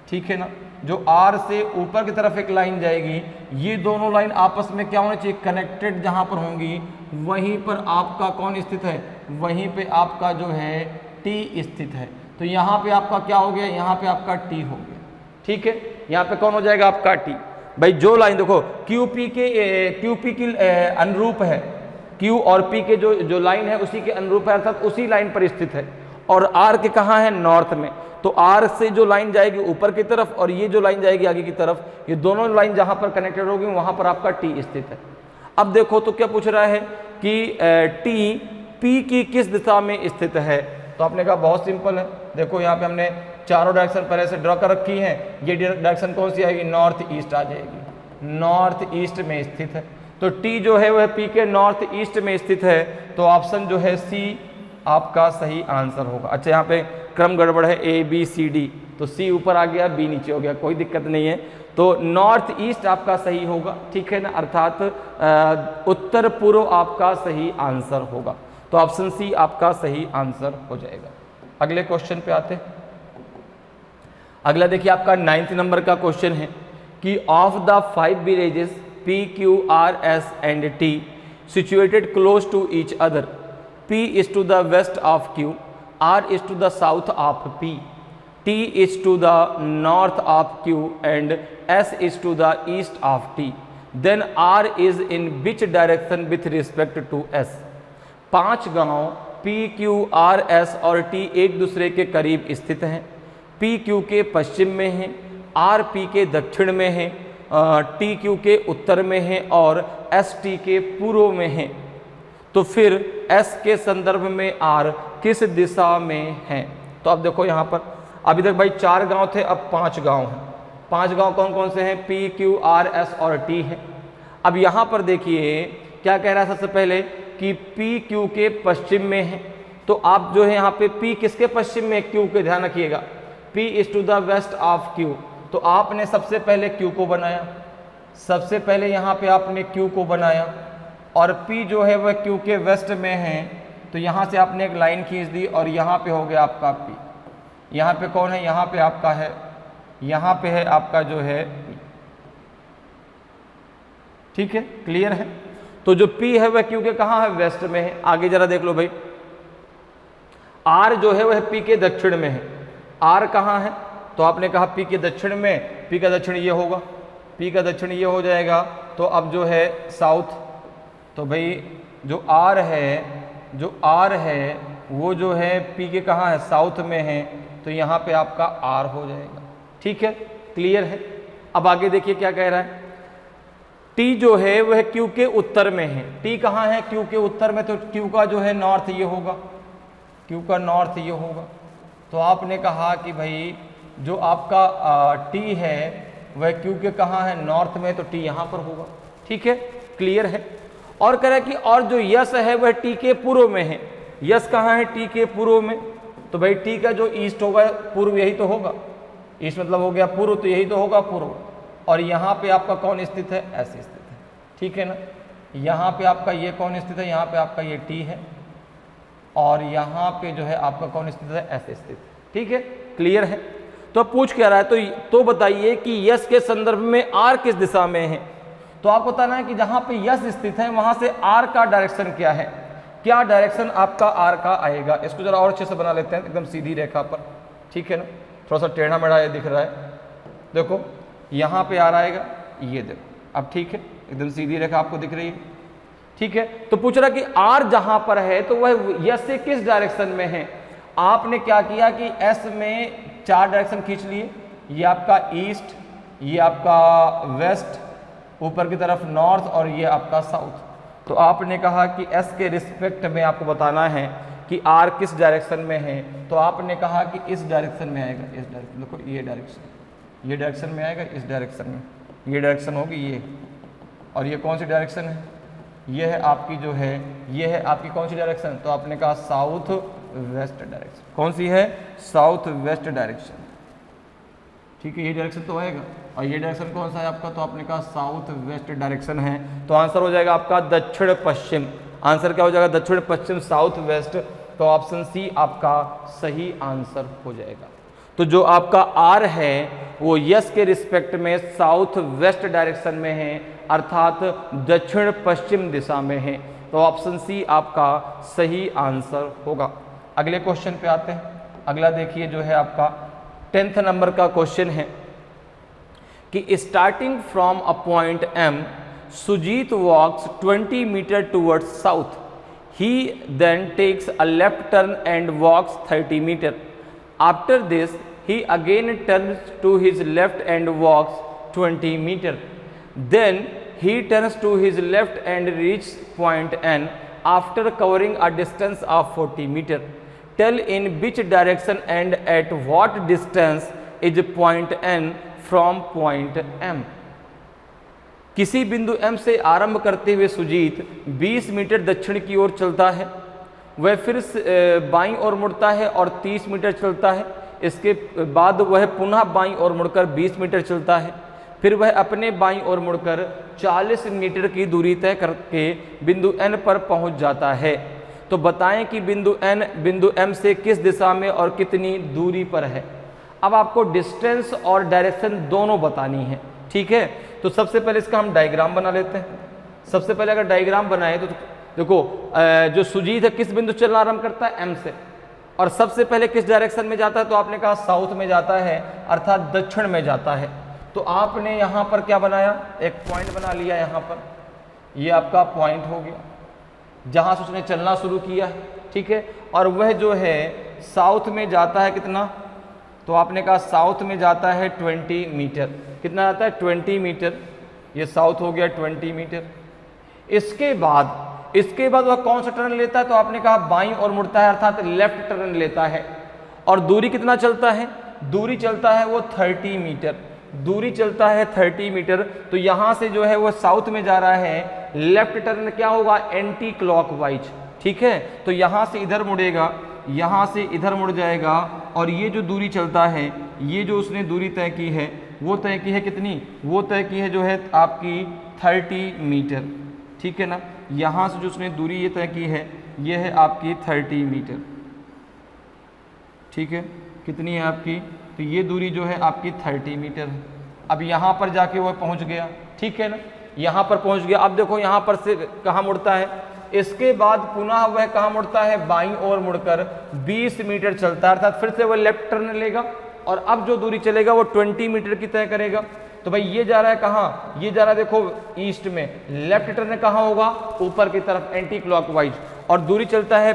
ठीक है ना। जो R से ऊपर की तरफ एक लाइन जाएगी, ये दोनों लाइन आपस में क्या होना चाहिए? कनेक्टेड जहाँ पर होंगी, वहीं पर आपका कौन स्थित है? वहीं पे आपका जो है T स्थित है। तो यहाँ पे आपका क्या हो गया? यहाँ पे आपका T हो गया। ठीक है, यहाँ पे कौन हो जाएगा? आपका T। भाई जो लाइन देखो QP की अनुरूप है, Q और P के जो लाइन है उसी के अनुरूप है, अर्थात उसी लाइन पर स्थित है, और R के कहाँ है? नॉर्थ में। तो R से जो लाइन जाएगी ऊपर की तरफ, और ये जो लाइन जाएगी आगे की तरफ, ये दोनों लाइन जहाँ पर कनेक्टेड होगी वहाँ पर आपका T स्थित है। अब देखो तो क्या पूछ रहा है कि T P की किस दिशा में स्थित है? तो आपने कहा बहुत सिंपल है। देखो यहाँ पे हमने चारों डायरेक्शन पहले से ड्रॉ कर रखी हैं। ये डायरेक्शन कौन सी आएगी? नॉर्थ ईस्ट आ जाएगी, नॉर्थ ईस्ट में स्थित है। तो T जो है वह P के नॉर्थ ईस्ट में स्थित है, तो ऑप्शन जो है C आपका सही आंसर होगा। अच्छा, यहाँ पे क्रम गड़बड़ है, ABCD, तो C ऊपर आ गया, B नीचे हो गया, कोई दिक्कत नहीं है। तो नॉर्थ ईस्ट आपका सही होगा। ठीक है ना, अर्थात उत्तर पूर्व आपका सही आंसर होगा। तो ऑप्शन C आपका सही आंसर हो जाएगा। अगले क्वेश्चन पे आते हैं। अगला देखिए आपका 9th नंबर का क्वेश्चन है कि of the 5 villages P, Q, R, S and T situated close to each other, P is to the west of Q, R is to the south of P, T is to the north of Q and S is to the east of T, then R is in which direction with respect to S? 5 गांव P, Q, R, S और T एक दूसरे के करीब स्थित हैं। P Q के पश्चिम में है, R P के दक्षिण में है, T Q के उत्तर में है और S T के पूर्व में है। तो फिर S के संदर्भ में R किस दिशा में है। तो अब देखो यहाँ पर अभी तक भाई 4 गांव थे, अब 5 गांव हैं। 5 गांव कौन कौन से हैं? P, Q, R, S और T है। अब यहाँ पर देखिए क्या कह रहा है सबसे पहले कि P Q के पश्चिम में है। तो आप जो है यहाँ पे P किसके पश्चिम में? Q के, ध्यान रखिएगा, P is to the west of Q। तो आपने सबसे पहले Q को बनाया, सबसे पहले यहाँ पे आपने Q को बनाया और P जो है वह Q के वेस्ट में है। तो यहाँ से आपने एक लाइन खींच दी और यहाँ पे हो गया आपका P। यहाँ पे कौन है? यहाँ पे आपका है, यहाँ पे है आपका जो है P। ठीक है, क्लियर है। तो जो P है वह Q के कहाँ है? वेस्ट में है। आगे जरा देख लो भाई, R जो है वह P के दक्षिण में है। R कहाँ है? तो आपने कहा P के दक्षिण में, P का दक्षिण ये होगा, P का दक्षिण ये हो जाएगा। तो अब जो है साउथ, तो भाई जो R है वो जो है P के कहाँ है? साउथ में है। तो यहाँ पे आपका R हो जाएगा। ठीक है, क्लियर है। अब आगे देखिए क्या कह रहा है, T जो है वह Q के उत्तर में है। T कहाँ है? Q के उत्तर में। तो Q का जो है नॉर्थ ये होगा, Q का नॉर्थ ये होगा। तो आपने कहा कि भाई जो आपका T है वह Q के कहाँ है? नॉर्थ में। तो T यहाँ पर होगा। ठीक है, क्लियर है। और कह रहा है कि और जो यस है वह T के पूर्व में है। यस कहाँ है? T के पूर्व में। तो भाई T का जो ईस्ट होगा, पूर्व यही तो होगा, ईस्ट मतलब हो गया पूर्व, तो यही तो होगा पूर्व। और यहाँ पे आपका कौन स्थित है? S स्थित है। ठीक है ना। यहाँ पे आपका ये कौन स्थित है? यहाँ पे आपका ये T है और यहाँ पे जो है आपका कौन स्थित है? S स्थित। ठीक है, क्लियर है। तो पूछ क्या रहा है, तो बताइए कि यस के संदर्भ में R किस दिशा में है। तो आपको बताना है कि जहाँ पे यस स्थित है वहाँ से R का डायरेक्शन क्या है, क्या डायरेक्शन आपका R का आएगा। इसको जरा और अच्छे से बना लेते हैं, एकदम सीधी रेखा पर। ठीक है ना, थोड़ा सा टेढ़ा मेढ़ा ये दिख रहा है। देखो यहाँ पे R आएगा, ये देखो, अब ठीक है, एकदम सीधी रेखा आपको दिख रही है। ठीक है, तो पूछ रहा कि R जहाँ पर है तो वह यस से किस डायरेक्शन में है। आपने क्या किया कि S में 4 डायरेक्शन खींच लिए, ये आपका ईस्ट, ये आपका वेस्ट, ऊपर की तरफ नॉर्थ और ये आपका साउथ। तो आपने कहा कि S के रिस्पेक्ट में आपको बताना है कि R किस डायरेक्शन में है। तो आपने कहा कि इस डायरेक्शन में आएगा, इस डायरेक्शन, देखो ये डायरेक्शन में आएगा, इस डायरेक्शन में, ये डायरेक्शन होगी ये। और ये कौन सी डायरेक्शन है? ये है आपकी जो है, ये है आपकी कौन सी डायरेक्शन? तो आपने कहा साउथ वेस्ट डायरेक्शन। कौन सी है? South west direction. ठीक है, ये डायरेक्शन तो आएगा। और ये डायरेक्शन कौन सा है आपका? तो आपने कहा साउथ वेस्ट डायरेक्शन है। तो आंसर हो जाएगा आपका दक्षिण पश्चिम। आंसर क्या हो जाएगा? दक्षिण पश्चिम, साउथ वेस्ट। तो ऑप्शन सी आपका सही आंसर हो जाएगा। तो जो आपका R है वो यस के रिस्पेक्ट में साउथ वेस्ट डायरेक्शन में है, अर्थात दक्षिण पश्चिम दिशा में है। तो ऑप्शन सी आपका सही आंसर होगा। अगले क्वेश्चन पे आते हैं। अगला देखिए जो है आपका 10th नंबर का क्वेश्चन है कि starting from a point M, Sujit walks 20 metre towards south. He then takes a left turn and walks 30 meter. After this, he again turns to his left and walks 20 meter. Then he turns to his left and reaches point N after covering a distance of 40 meter. Tell in which direction and at what distance is point N from point M. किसी बिंदु M से आरंभ करते हुए सुजीत 20 मीटर दक्षिण की ओर चलता है, वह फिर बाईं ओर मुड़ता है और 30 मीटर चलता है। इसके बाद वह पुनः बाईं ओर मुड़कर 20 मीटर चलता है, फिर वह अपने बाईं ओर मुड़कर 40 मीटर की दूरी तय करके बिंदु N पर पहुंच जाता है। तो बताएं कि बिंदु N बिंदु M से किस दिशा में और कितनी दूरी पर है। अब आपको डिस्टेंस और डायरेक्शन दोनों बतानी है। ठीक है, तो सबसे पहले इसका हम डायग्राम बना लेते हैं। सबसे पहले अगर डायग्राम बनाए तो देखो जो सुजीत है किस बिंदु चलना आरंभ करता है? M से, और सबसे पहले किस डायरेक्शन में जाता है? तो आपने कहा साउथ में जाता है, अर्थात दक्षिण में जाता है। तो आपने यहाँ पर क्या बनाया? एक पॉइंट बना लिया यहाँ पर, ये आपका पॉइंट हो गया जहाँ से उसने चलना शुरू किया है। ठीक है, और वह जो है साउथ में जाता है कितना? तो आपने कहा साउथ में जाता है 20 मीटर। कितना जाता है? 20 मीटर। ये साउथ हो गया 20 मीटर। इसके बाद इसके बाद वह कौन सा टर्न लेता है, तो आपने कहा बाईं ओर मुड़ता है, अर्थात लेफ्ट टर्न लेता है। और दूरी कितना चलता है, दूरी चलता है वो 30 मीटर, दूरी चलता है 30 मीटर। तो यहाँ से जो है वो साउथ में जा रहा है, लेफ्ट टर्न क्या होगा, एंटी क्लॉकवाइज, ठीक है। तो यहाँ से इधर मुड़ेगा, यहाँ से इधर मुड़ जाएगा, और ये जो दूरी चलता है, ये जो उसने दूरी तय की है, वो तय की है कितनी, वो तय की है जो है आपकी 30 मीटर, ठीक है ना। यहाँ से जो उसने दूरी ये तय की है, ये है आपकी 30 मीटर, ठीक है। कितनी है आपकी, तो ये दूरी जो है आपकी 30 मीटर है। अब यहाँ पर जाके वह पहुँच गया, ठीक है ना, यहाँ पर पहुँच गया। अब देखो यहाँ पर से कहाँ मुड़ता है, इसके बाद पुनः वह कहाँ मुड़ता है, बाईं ओर मुड़कर 20 मीटर चलता है, अर्थात फिर से वह लेफ्ट टर्न लेगा, और अब जो दूरी चलेगा वो 20 मीटर की तय करेगा। तो भाई ये जा रहा है कहाँ, ये जा रहा है देखो ईस्ट में, लेफ्ट टर्न कहाँ होगा, ऊपर की तरफ एंटी क्लॉकवाइज, और दूरी चलता है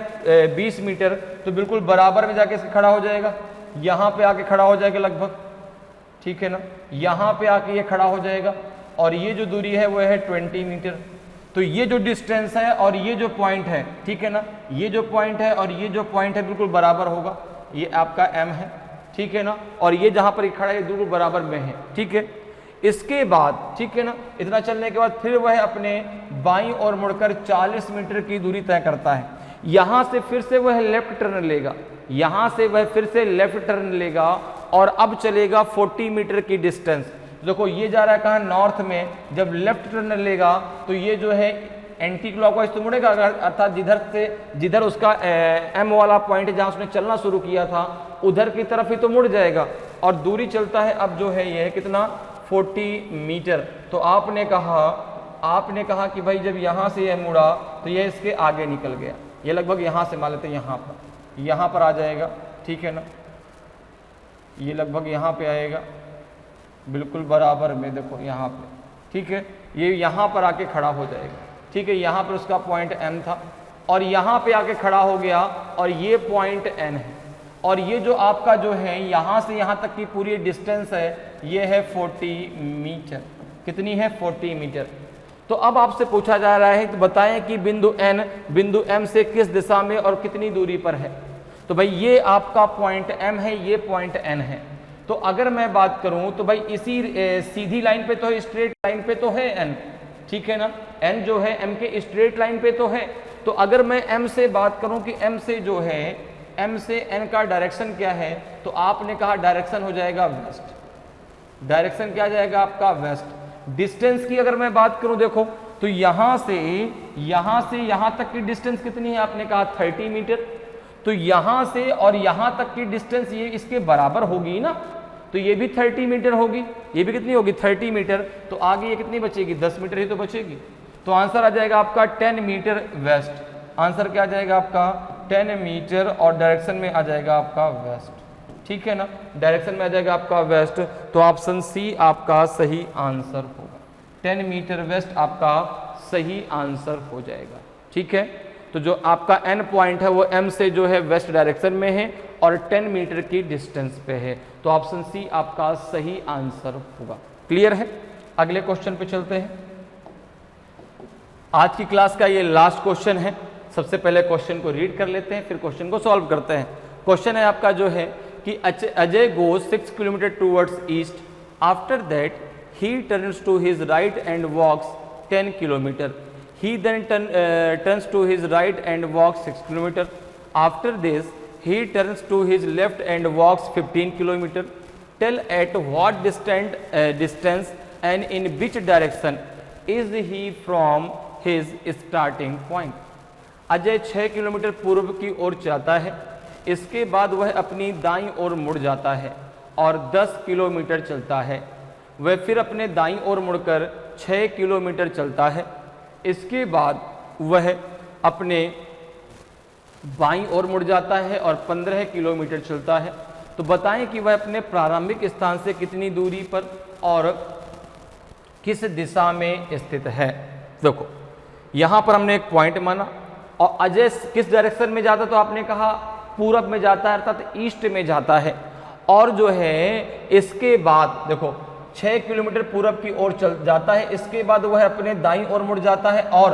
20 मीटर, तो बिल्कुल बराबर में जाके खड़ा हो जाएगा, यहाँ पे आके खड़ा हो जाएगा लगभग, ठीक है ना, यहाँ पे आके ये खड़ा हो जाएगा, और ये जो दूरी है वो है 20 मीटर। तो ये जो डिस्टेंस है और ये जो पॉइंट है, ठीक है ना, ये जो पॉइंट है और ये जो पॉइंट है बिल्कुल बराबर होगा, ये आपका M है, ठीक है ना, और ये जहाँ पर खड़ा है बिल्कुल बराबर में है, ठीक है। इसके बाद, ठीक है ना, इतना चलने के बाद फिर वह अपने बाईं ओर मुड़कर 40 मीटर की दूरी तय करता है। यहाँ से फिर से वह लेफ्ट टर्न लेगा, यहाँ से वह फिर से लेफ्ट टर्न लेगा, और अब चलेगा 40 मीटर की डिस्टेंस। देखो ये जा रहा है कहाँ, नॉर्थ में। जब लेफ्ट टर्न लेगा तो ये जो है एंटी क्लॉकवाइज तो मुड़ेगा, अर्थात जिधर उसका M वाला पॉइंट जहाँ उसने चलना शुरू किया था उधर की तरफ ही तो मुड़ जाएगा, और दूरी चलता है अब जो है ये कितना, 40 मीटर। तो आपने कहा कि भाई जब यहाँ से यह मुड़ा तो यह इसके आगे निकल गया, ये लगभग यहाँ से मान लेते हैं यहाँ पर आ जाएगा, ठीक है ना, ये लगभग यहाँ पे आएगा, बिल्कुल बराबर में, देखो यहाँ पे, ठीक है, ये यहाँ पर आके खड़ा हो जाएगा, ठीक है। यहाँ पर उसका पॉइंट M था, और यहाँ पे आके खड़ा हो गया, और ये पॉइंट N है, और ये जो आपका जो है यहाँ से यहाँ तक की पूरी डिस्टेंस है, ये है 40 मीटर। कितनी है, 40 मीटर। तो अब आपसे पूछा जा रहा है, तो बताएं कि बिंदु N बिंदु M से किस दिशा में और कितनी दूरी पर है। तो भाई ये आपका पॉइंट M है, ये पॉइंट N है। तो अगर मैं बात करूं तो भाई इसी सीधी लाइन पे तो है, स्ट्रेट लाइन पे तो है N, ठीक है ना, N जो है M के स्ट्रेट लाइन पे तो है। तो अगर मैं M से बात करूं कि M से जो है, M से N का डायरेक्शन क्या है, तो आपने कहा डायरेक्शन हो जाएगा वेस्ट। डायरेक्शन क्या जाएगा आपका, वेस्ट। डिस्टेंस की अगर मैं बात करूं देखो, तो यहाँ से यहाँ तक की डिस्टेंस कितनी है, आपने कहा 30 मीटर। तो यहाँ से और यहाँ तक की डिस्टेंस ये इसके बराबर होगी ना, तो ये भी 30 मीटर होगी, ये भी कितनी होगी, 30 मीटर। तो आगे ये कितनी बचेगी, 10 मीटर ही तो बचेगी। तो आंसर आ जाएगा आपका 10 मीटर वेस्ट। आंसर क्या आ जाएगा आपका 10 मीटर, और डायरेक्शन में आ जाएगा आपका वेस्ट, ठीक है ना, डायरेक्शन में आ जाएगा आपका वेस्ट। तो ऑप्शन सी आपका सही आंसर होगा, 10 मीटर वेस्ट आपका सही आंसर हो जाएगा, ठीक है। तो जो आपका N पॉइंट है वो M से जो है वेस्ट डायरेक्शन में है, और 10 मीटर की डिस्टेंस पे है। तो ऑप्शन सी आपका सही आंसर होगा। क्लियर है, अगले क्वेश्चन पे चलते हैं। आज की क्लास का ये लास्ट क्वेश्चन है। सबसे पहले क्वेश्चन को रीड कर लेते हैं, फिर क्वेश्चन को सॉल्व करते हैं। क्वेश्चन है आपका जो है कि Ajay goes 6 kilometre towards east, after that he turns to his right and walks 10 kilometre. He then turns to his right and walks 6 kilometers. After this, he turns to his left and walks 15 kilometers. Tell at what distance and in which direction is he from his starting point. Ajay 6 kilometre पूर्व की ओर जाता है, इसके बाद वह अपनी दाईं ओर मुड़ जाता है और 10 किलोमीटर चलता है। वह फिर अपने दाईं ओर मुड़कर 6 किलोमीटर चलता है। इसके बाद वह अपने बाईं ओर मुड़ जाता है और 15 किलोमीटर चलता है। तो बताएं कि वह अपने प्रारंभिक स्थान से कितनी दूरी पर और किस दिशा में स्थित है। देखो यहाँ पर हमने एक पॉइंट माना, और अजय किस डायरेक्शन में जाता, तो आपने कहा पूरब में जाता है, अर्थात ईस्ट में जाता है। और जो है इसके बाद देखो 6 किलोमीटर पूरब की ओर चल जाता है, इसके बाद वह अपने दाईं ओर मुड़ जाता है और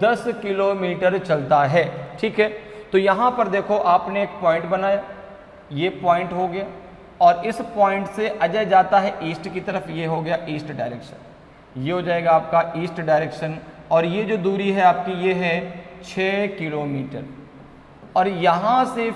10 किलोमीटर चलता है। ठीक है, तो यहाँ पर देखो आपने एक पॉइंट बनाया, ये पॉइंट हो गया, और इस पॉइंट से अजय जाता है ईस्ट की तरफ, ये हो गया ईस्ट डायरेक्शन, ये हो जाएगा आपका ईस्ट डायरेक्शन। और ये जो दूरी है आपकी ये है 6 किलोमीटर। और यहाँ से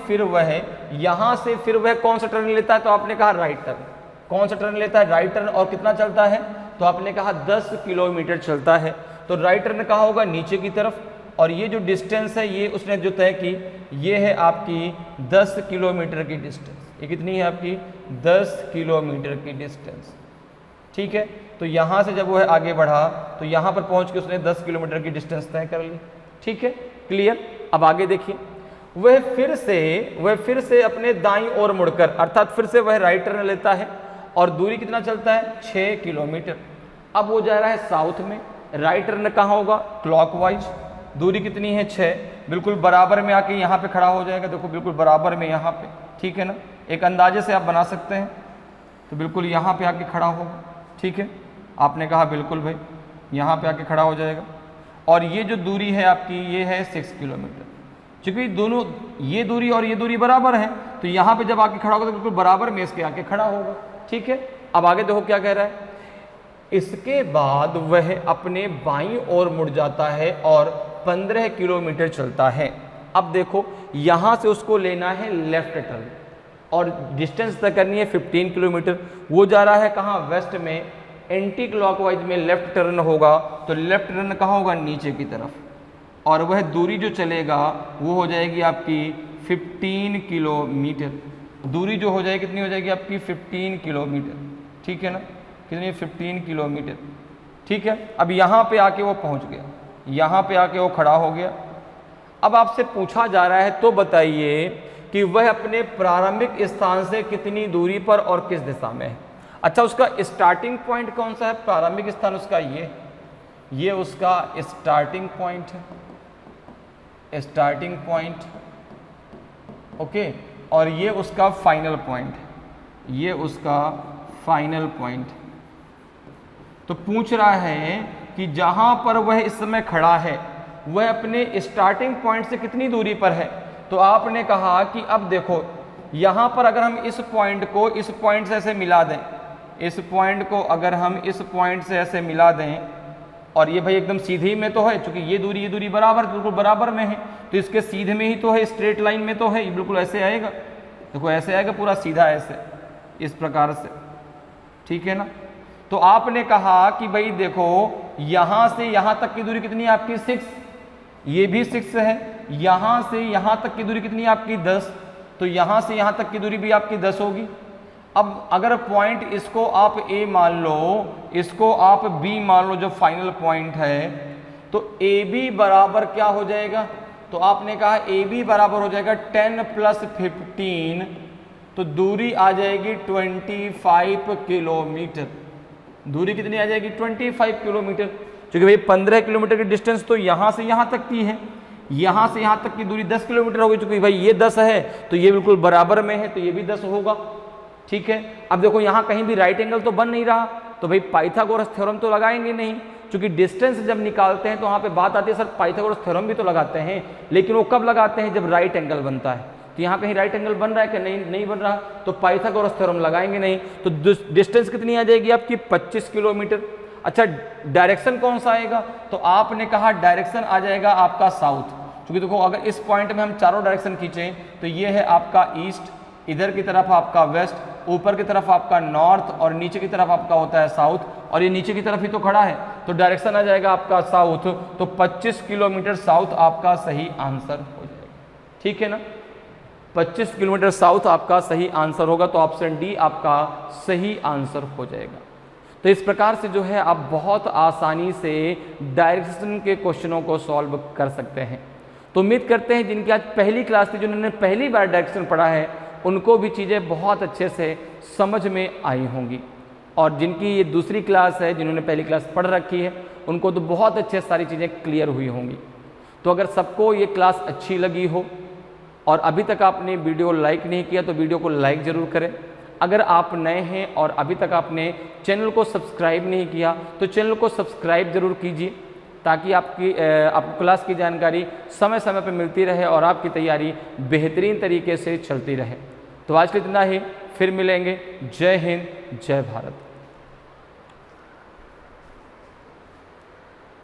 फिर वह कौन सा टर्न लेता है, तो आपने कहा राइट टर्न। कौन सा टर्न लेता है? Right turn. और कितना चलता है? तो आपने कहा 10 किलोमीटर चलता है। तो राइट टर्न कहाँ होगा? नीचे की तरफ। और ये जो डिस्टेंस है ये उसने जो तय की, ये है आपकी 10 किलोमीटर की डिस्टेंस। ये कितनी है आपकी? 10 किलोमीटर की डिस्टेंस। ठीक है, तो यहाँ से जब वह आगे बढ़ा तो यहाँ पर पहुँच के उसने 10 किलोमीटर की डिस्टेंस तय कर ली। ठीक है, क्लियर। अब आगे देखिए, वह फिर से अपने दाईं ओर मुड़कर, अर्थात फिर से वह राइट टर्न लेता है और दूरी कितना चलता है? 6 किलोमीटर। अब वो जा रहा है साउथ में। राइट टर्न कहाँ होगा? क्लॉकवाइज। दूरी कितनी है? 6। बिल्कुल बराबर में आके यहाँ पे खड़ा हो जाएगा। देखो बिल्कुल बराबर में यहाँ पे, ठीक है ना, एक अंदाजे से आप बना सकते हैं। तो बिल्कुल यहाँ पे आके खड़ा होगा। ठीक है, आपने कहा बिल्कुल भाई, यहाँ पे आके खड़ा हो जाएगा। और ये जो दूरी है आपकी ये है 6 किलोमीटर। क्योंकि दोनों ये दूरी और ये दूरी बराबर है, तो यहाँ पे जब आके खड़ा होगा तो बिल्कुल बराबर में इसके आके खड़ा होगा। ठीक है, अब आगे देखो क्या कह रहा है। इसके बाद वह अपने बाईं ओर मुड़ जाता है और 15 किलोमीटर चलता है। अब देखो यहाँ से उसको लेना है लेफ्ट टर्न और डिस्टेंस तय करनी है 15 किलोमीटर। वो जा रहा है कहाँ? वेस्ट में। एंटी क्लॉकवाइज में लेफ्ट टर्न होगा, तो लेफ्ट टर्न कहाँ होगा? नीचे की तरफ। और वह दूरी जो चलेगा वो हो जाएगी आपकी 15 किलोमीटर। दूरी जो हो जाएगी कितनी हो जाएगी आपकी? 15 किलोमीटर। ठीक है ना, कितनी? 15 किलोमीटर। ठीक है, अब यहाँ पे आके वो पहुँच गया, यहाँ पे आके वो खड़ा हो गया। अब आपसे पूछा जा रहा है तो बताइए कि वह अपने प्रारंभिक स्थान से कितनी दूरी पर और किस दिशा में है। अच्छा, उसका स्टार्टिंग पॉइंट कौन सा है? प्रारंभिक स्थान उसका ये उसका स्टार्टिंग पॉइंट है, स्टार्टिंग पॉइंट। ओके, और ये उसका फाइनल पॉइंट, ये उसका फाइनल पॉइंट। तो पूछ रहा है कि जहां पर वह इस समय खड़ा है वह अपने स्टार्टिंग पॉइंट से कितनी दूरी पर है। तो आपने कहा कि अब देखो यहाँ पर अगर हम इस पॉइंट को इस पॉइंट से ऐसे मिला दें, इस पॉइंट को अगर हम इस पॉइंट से ऐसे मिला दें, और ये भाई एकदम सीधे में तो है, क्योंकि ये दूरी बराबर, बिल्कुल बराबर में है, तो इसके सीधे में ही तो है, स्ट्रेट लाइन में तो है, ये बिल्कुल ऐसे आएगा। देखो ऐसे आएगा, पूरा सीधा ऐसे, इस प्रकार से। ठीक है ना, तो आपने कहा कि भाई देखो यहाँ से यहाँ तक की दूरी कितनी है आपकी? 6। ये भी 6 है। यहाँ से यहाँ तक की दूरी कितनी है आपकी? 10। तो यहाँ से यहाँ तक की दूरी भी आपकी 10 होगी। अब अगर पॉइंट इसको आप A मान लो, इसको आप B मान लो, जो फाइनल पॉइंट है, तो AB बराबर क्या हो जाएगा? तो आपने कहा AB बराबर हो जाएगा 10 + 15, तो दूरी आ जाएगी 25 किलोमीटर। दूरी कितनी आ जाएगी? 25 किलोमीटर। क्योंकि भाई 15 किलोमीटर की डिस्टेंस तो यहाँ से यहाँ तक की है, यहाँ से यहाँ तक की दूरी 10 किलोमीटर होगी। चूंकि भाई ये 10 है तो ये बिल्कुल बराबर में है, तो ये भी 10 होगा। ठीक है, अब देखो यहाँ कहीं भी राइट एंगल तो बन नहीं रहा, तो भाई पाइथागोरस थ्योरम तो लगाएंगे नहीं, क्योंकि डिस्टेंस जब निकालते हैं तो वहाँ पे बात आती है सर पाइथागोरस थ्योरम भी तो लगाते हैं, लेकिन वो कब लगाते हैं? जब राइट एंगल बनता है। तो यहाँ कहीं राइट एंगल बन रहा है कि नहीं बन रहा, तो पाइथागोरस थ्योरम लगाएंगे नहीं। तो डिस्टेंस कितनी आ जाएगी आपकी? 25 किलोमीटर। अच्छा, डायरेक्शन कौन सा आएगा? तो आपने कहा डायरेक्शन आ जाएगा आपका साउथ। क्योंकि देखो अगर इस पॉइंट में हम चारों डायरेक्शन खींचें तो ये है आपका ईस्ट, इधर की तरफ आपका वेस्ट, ऊपर की तरफ आपका नॉर्थ, और नीचे की तरफ आपका होता है साउथ, और ये नीचे की तरफ ही तो खड़ा है, तो डायरेक्शन आ जाएगा आपका साउथ। तो 25 किलोमीटर साउथ आपका सही आंसर हो जाएगा। ठीक है ना, 25 किलोमीटर साउथ आपका सही आंसर होगा। तो ऑप्शन डी आपका सही आंसर हो जाएगा। तो इस प्रकार से जो है आप बहुत आसानी से डायरेक्शन के क्वेश्चनों को सॉल्व कर सकते हैं। तो उम्मीद करते हैं जिनकी आज पहली क्लास थी, जिन्होंने पहली बार डायरेक्शन पढ़ा है, उनको भी चीज़ें बहुत अच्छे से समझ में आई होंगी। और जिनकी ये दूसरी क्लास है, जिन्होंने पहली क्लास पढ़ रखी है, उनको तो बहुत अच्छे सारी चीज़ें क्लियर हुई होंगी। तो अगर सबको ये क्लास अच्छी लगी हो और अभी तक आपने वीडियो लाइक नहीं किया तो वीडियो को लाइक ज़रूर करें। अगर आप नए हैं और अभी तक आपने चैनल को सब्सक्राइब नहीं किया तो चैनल को सब्सक्राइब ज़रूर कीजिए। ताकि आपको क्लास की जानकारी समय समय पर मिलती रहे और आपकी तैयारी बेहतरीन तरीके से चलती रहे। तो आज के लिए इतना ही, फिर मिलेंगे। जय हिंद, जय भारत।